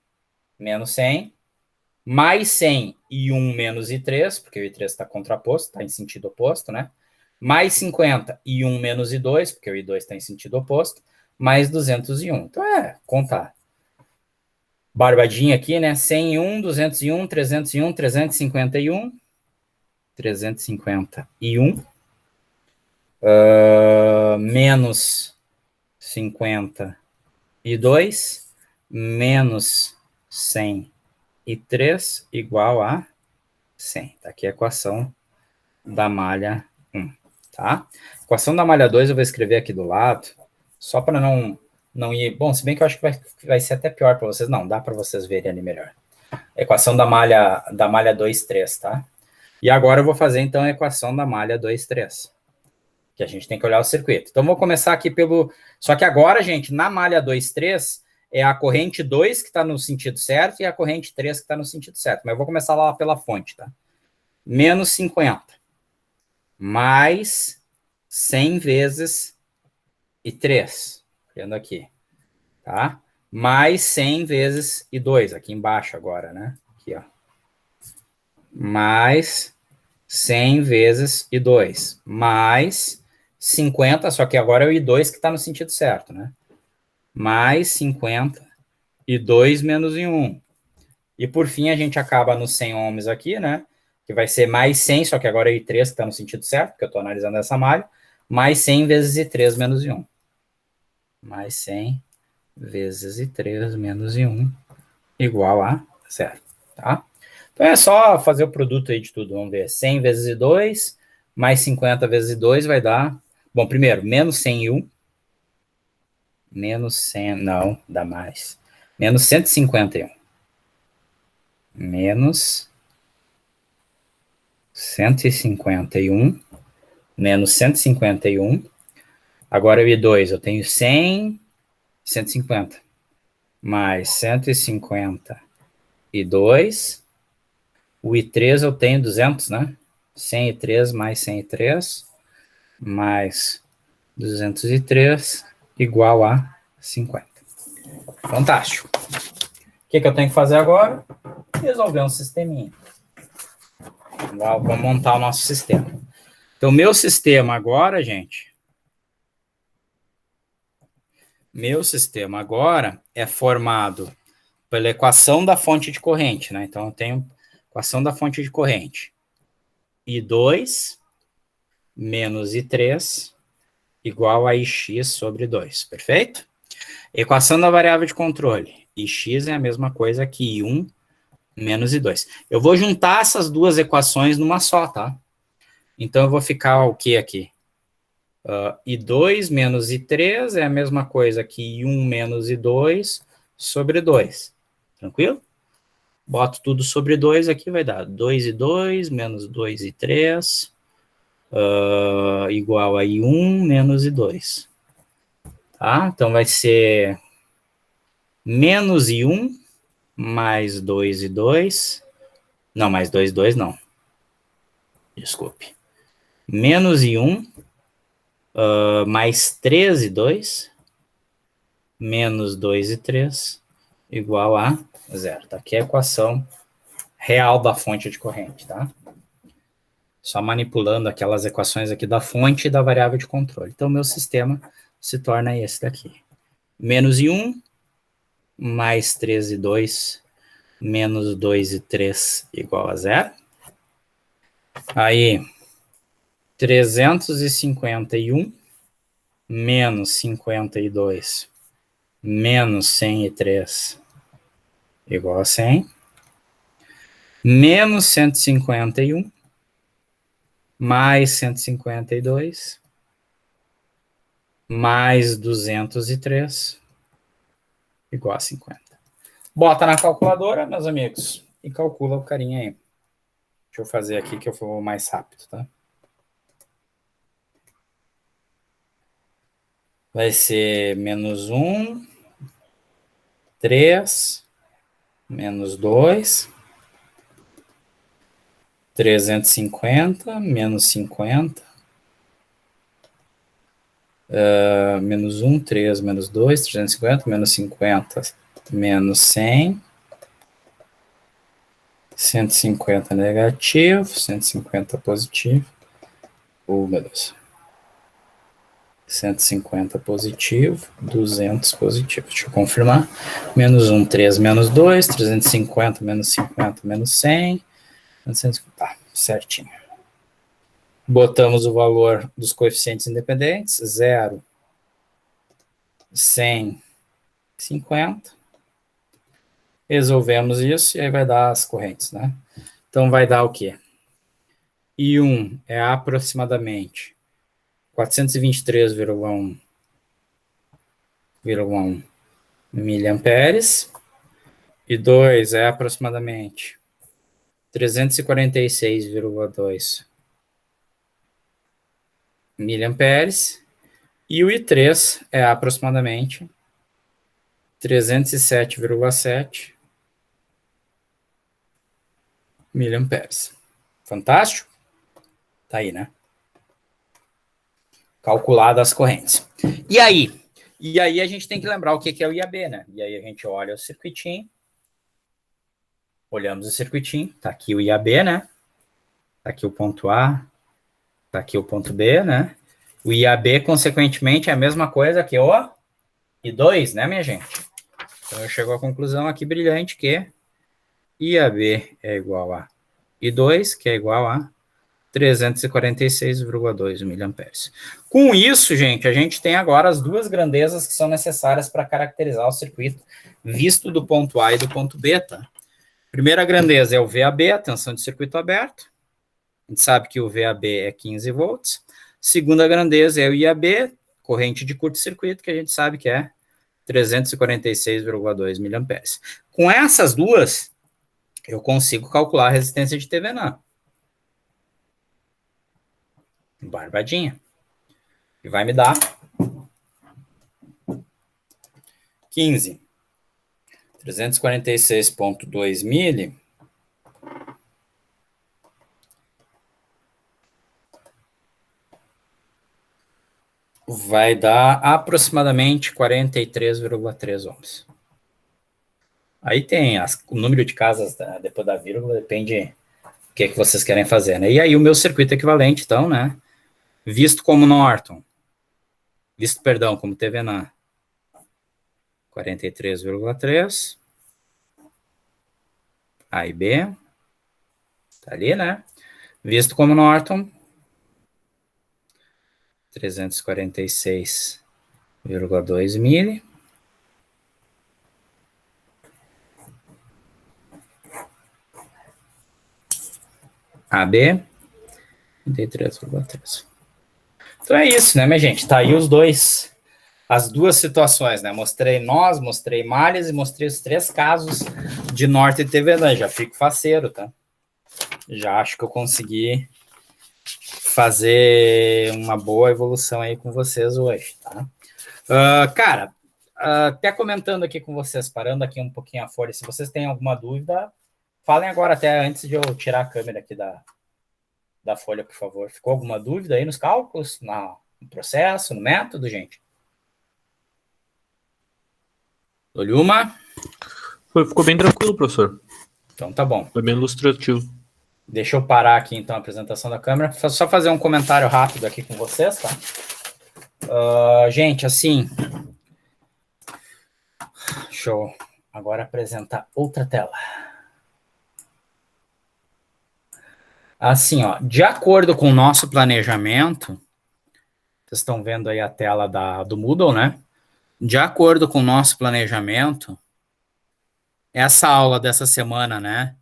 mais 100 e 1 menos I3, porque o I3 está contraposto, está em sentido oposto, né? Mais 50 e 1 menos I2, porque o I2 está em sentido oposto, mais 201. Então, contar. Barbadinha aqui, né? 101, 201, 301, 351, 351, menos 52, menos 103, igual a 100. Tá aqui a equação da malha 1, tá? Equação da malha 2 eu vou escrever aqui do lado, só para não ir... Bom, se bem que eu acho que vai ser até pior para vocês. Não, dá para vocês verem ali melhor. Equação da malha 2, 3, tá? E agora eu vou fazer, então, a equação da malha 2, 3. Que a gente tem que olhar o circuito. Então, vou começar aqui pelo... Só que agora, gente, na malha 2, 3, é a corrente 2 que está no sentido certo e a corrente 3 que está no sentido certo. Mas eu vou começar lá pela fonte, tá? Menos 50. Mais 100 vezes e 3. Vendo aqui, tá? Mais 100 vezes e 2. Aqui embaixo agora, né? Aqui, ó. Mais 100 vezes e 2. Mais 50, só que agora é o I2 que está no sentido certo, né? Mais 50 e 2 menos I1. E por fim a gente acaba no 100 ohms aqui, né? Que vai ser mais 100, só que agora é I3 que está no sentido certo, porque eu estou analisando essa malha, mais 100 vezes I3 menos I1. Mais 100 vezes I3 menos I1 igual a 0, tá? Então é só fazer o produto aí de tudo, vamos ver. 100 vezes I2, mais 50 vezes I2 vai dar... Bom, primeiro, menos 100 I1, menos 100, não, dá mais. Menos 151. Menos 151, menos 151. Agora o I2, eu tenho 100, 150, mais 152. O I3 eu tenho 200, né? 103 mais 103, mais 203, igual a 50. Fantástico. O que eu tenho que fazer agora? Resolver um sisteminha. Vamos montar o nosso sistema. Então, meu sistema agora, gente, é formado pela equação da fonte de corrente, né? Então, eu tenho equação da fonte de corrente. I2 menos I3 igual a Ix sobre 2, perfeito? Equação da variável de controle. Ix é a mesma coisa que I1 menos I2. Eu vou juntar essas duas equações numa só, tá? Então, eu vou ficar o que aqui? I2 menos I3 é a mesma coisa que I1 menos I2 sobre 2. Tranquilo? Boto tudo sobre 2 aqui, vai dar 2I2 menos 2I3 igual a I1 menos I2. Tá? Então, vai ser menos I1 mais 2I2. Não, mais 2I2 não. Desculpe. Menos I1 mais 3I2 menos 2I3 igual a 0. Tá aqui a equação real da fonte de corrente, tá? Só manipulando aquelas equações aqui da fonte e da variável de controle. Então, meu sistema se torna esse daqui. Menos I1 mais 3I2 menos 2I3 igual a 0. Aí, 351 menos 52 menos 103 igual a 100. Menos 151 mais 152 mais 203 igual a 50. Bota na calculadora, meus amigos, e calcula o carinha aí. Deixa eu fazer aqui que eu vou mais rápido, tá? Vai ser -1, 3, -2, 350, -50, -1, 3, -2, 350, -50, -100, 150 negativo, 150 positivo. Oh, meu Deus. 150 positivo, 200 positivo. Deixa eu confirmar. -1, 3, -2, 350, -50, -100. 150. Tá, certinho. Botamos o valor dos coeficientes independentes. 0, 100, 50. Resolvemos isso e aí vai dar as correntes, né? Então vai dar o quê? I1 é aproximadamente 423,1 miliamperes. I2 é aproximadamente 346,2 miliamperes. E o I3 é aproximadamente 307,7 miliamperes. Fantástico? Tá aí, né? Calculadas as correntes. E aí? E aí a gente tem que lembrar o que é o IAB, né? E aí a gente olha o circuitinho. Olhamos o circuitinho. Tá aqui o IAB, né? Tá aqui o ponto A. Tá aqui o ponto B, né? O IAB, consequentemente, é a mesma coisa que o I2, né, minha gente? Então eu chego à conclusão aqui brilhante que IAB é igual a I2, que é igual a 346,2 miliamperes. Com isso, gente, a gente tem agora as duas grandezas que são necessárias para caracterizar o circuito visto do ponto A e do ponto B, tá? Primeira grandeza é o VAB, a tensão de circuito aberto. A gente sabe que o VAB é 15 volts. Segunda grandeza é o IAB, corrente de curto-circuito, que a gente sabe que é 346,2 miliamperes. Com essas duas, eu consigo calcular a resistência de TVNA. Barbadinha. E vai me dar 15. 346,2 mili vai dar aproximadamente 43,3 ohms. Aí tem o número de casas depois da vírgula, depende do que vocês querem fazer, né? E aí o meu circuito equivalente, então, né? Visto como Norton, perdão, como TVNA, 43,3. A e B, tá ali, né? Visto como Norton, 346,2 mili. AB, 33,3. Então é isso, né, minha gente? Tá aí as duas situações, né? Mostrei malhas e mostrei os 3 casos de Norte e TVNA. Já fico faceiro, tá? Já acho que eu consegui fazer uma boa evolução aí com vocês hoje, tá? Cara, até comentando aqui com vocês, parando aqui um pouquinho a folha, se vocês têm alguma dúvida, falem agora, até antes de eu tirar a câmera aqui da folha, por favor. Ficou alguma dúvida aí nos cálculos, no processo, no método, gente? Olhuma? Ficou bem tranquilo, professor. Então tá bom. Foi bem ilustrativo. Deixa eu parar aqui, então, a apresentação da câmera. Só fazer um comentário rápido aqui com vocês, tá? Gente, assim... Deixa eu agora apresentar outra tela. Assim, ó, de acordo com o nosso planejamento, vocês estão vendo aí a tela do Moodle, né? De acordo com o nosso planejamento, essa aula dessa semana, né?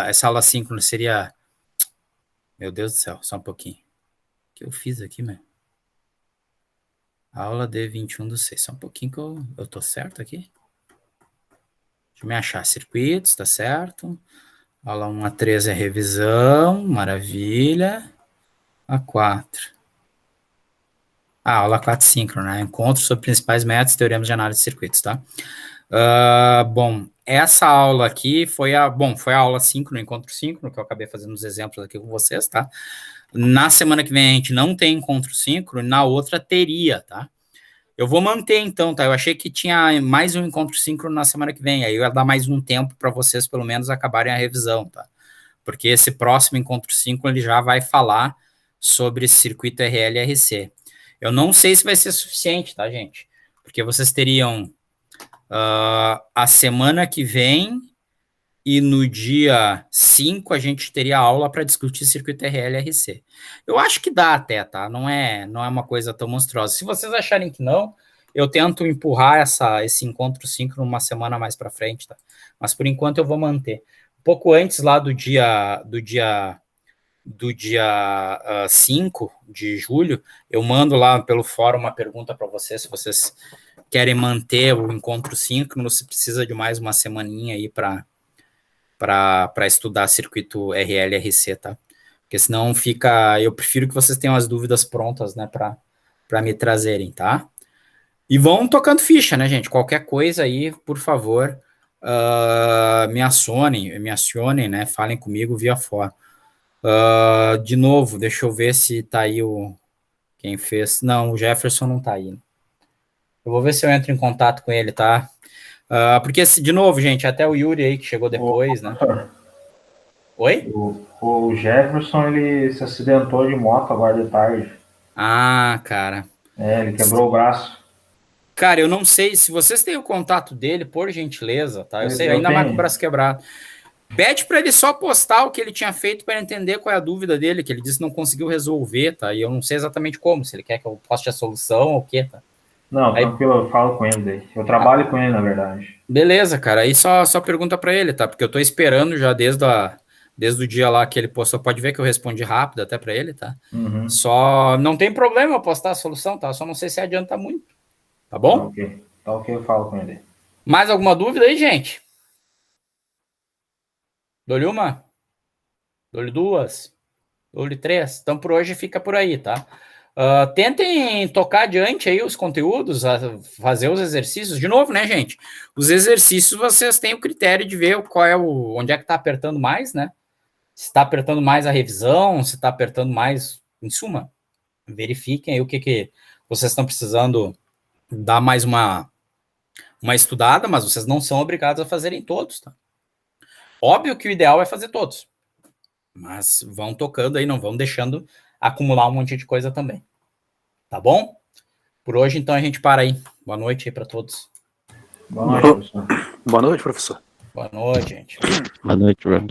Essa aula síncrona seria... Meu Deus do céu, só um pouquinho. O que eu fiz aqui, meu? Aula de 21/6. Só um pouquinho que eu tô certo aqui. Deixa eu me achar. Circuitos, tá certo. Aula 1 a 3 é revisão, maravilha. A 4. Aula 4 síncrono, né? Encontro sobre principais métodos e teoremas de análise de circuitos, tá? Bom, essa aula aqui foi a aula 5 no encontro síncrono, que eu acabei fazendo os exemplos aqui com vocês, tá? Na semana que vem a gente não tem encontro síncrono, na outra teria, tá? Eu vou manter então, tá? Eu achei que tinha mais um encontro síncrono na semana que vem, aí eu ia dar mais um tempo para vocês pelo menos acabarem a revisão, tá? Porque esse próximo encontro síncrono ele já vai falar sobre circuito RL e RC. Eu não sei se vai ser suficiente, tá, gente? Porque vocês teriam a semana que vem e no dia 5 a gente teria aula para discutir circuito RL e RC. Eu acho que dá até, tá? Não é uma coisa tão monstruosa. Se vocês acharem que não, eu tento empurrar esse encontro síncrono uma semana mais para frente, tá? Mas por enquanto eu vou manter. Um pouco antes lá do dia 5 de julho, eu mando lá pelo fórum uma pergunta para vocês, se vocês querem manter o encontro síncrono, se precisa de mais uma semaninha aí para estudar circuito RL e RC, tá? Porque senão eu prefiro que vocês tenham as dúvidas prontas, né, para me trazerem, tá? E vão tocando ficha, né, gente? Qualquer coisa aí, por favor, me acionem, né? Falem comigo via fórum. De novo, deixa eu ver se tá aí quem fez. Não, o Jefferson não tá aí. Eu vou ver se eu entro em contato com ele, tá? Porque, de novo, gente, até o Yuri aí que chegou depois, né? Oi? O Jefferson, ele se acidentou de moto agora de tarde. Ah, cara. Ele quebrou o braço. Cara, eu não sei se vocês têm o contato dele, por gentileza, tá? Eu sei, Eu ainda mais tenho. com o braço quebrado. Pede para ele só postar o que ele tinha feito para entender qual é a dúvida dele, que ele disse que não conseguiu resolver, tá? E eu não sei exatamente como, se ele quer que eu poste a solução ou o quê, tá? Não, Aí, tranquilo, eu falo com ele daí. Eu trabalho com ele, na verdade. beleza, cara. Aí só pergunta para ele, tá? Porque eu tô esperando já desde o dia lá que ele postou. Pode ver que eu respondi rápido até para ele, tá? Uhum. Só não tem problema eu postar a solução, tá? Só não sei se adianta muito. Tá Tá bom? ok. Tá ok, eu falo com ele. Mais alguma dúvida aí, gente? Dou-lhe uma? Dou-lhe duas? Dou-lhe três? Então por hoje fica por aí, tá? Tentem tocar adiante aí os conteúdos, fazer os exercícios. De novo, né, gente? Os exercícios vocês têm o critério de ver onde é que tá apertando mais, né? Se está apertando mais a revisão, se está apertando mais, em suma, verifiquem aí o que vocês estão precisando dar mais uma estudada, mas vocês não são obrigados a fazerem todos, tá? Óbvio que o ideal é fazer todos, mas vão tocando aí, não vão deixando acumular um monte de coisa também. Tá bom? Por hoje, então, a gente para aí. Boa noite aí para todos. Boa noite, professor. Boa noite, professor. Boa noite, gente. Boa noite, Bruno.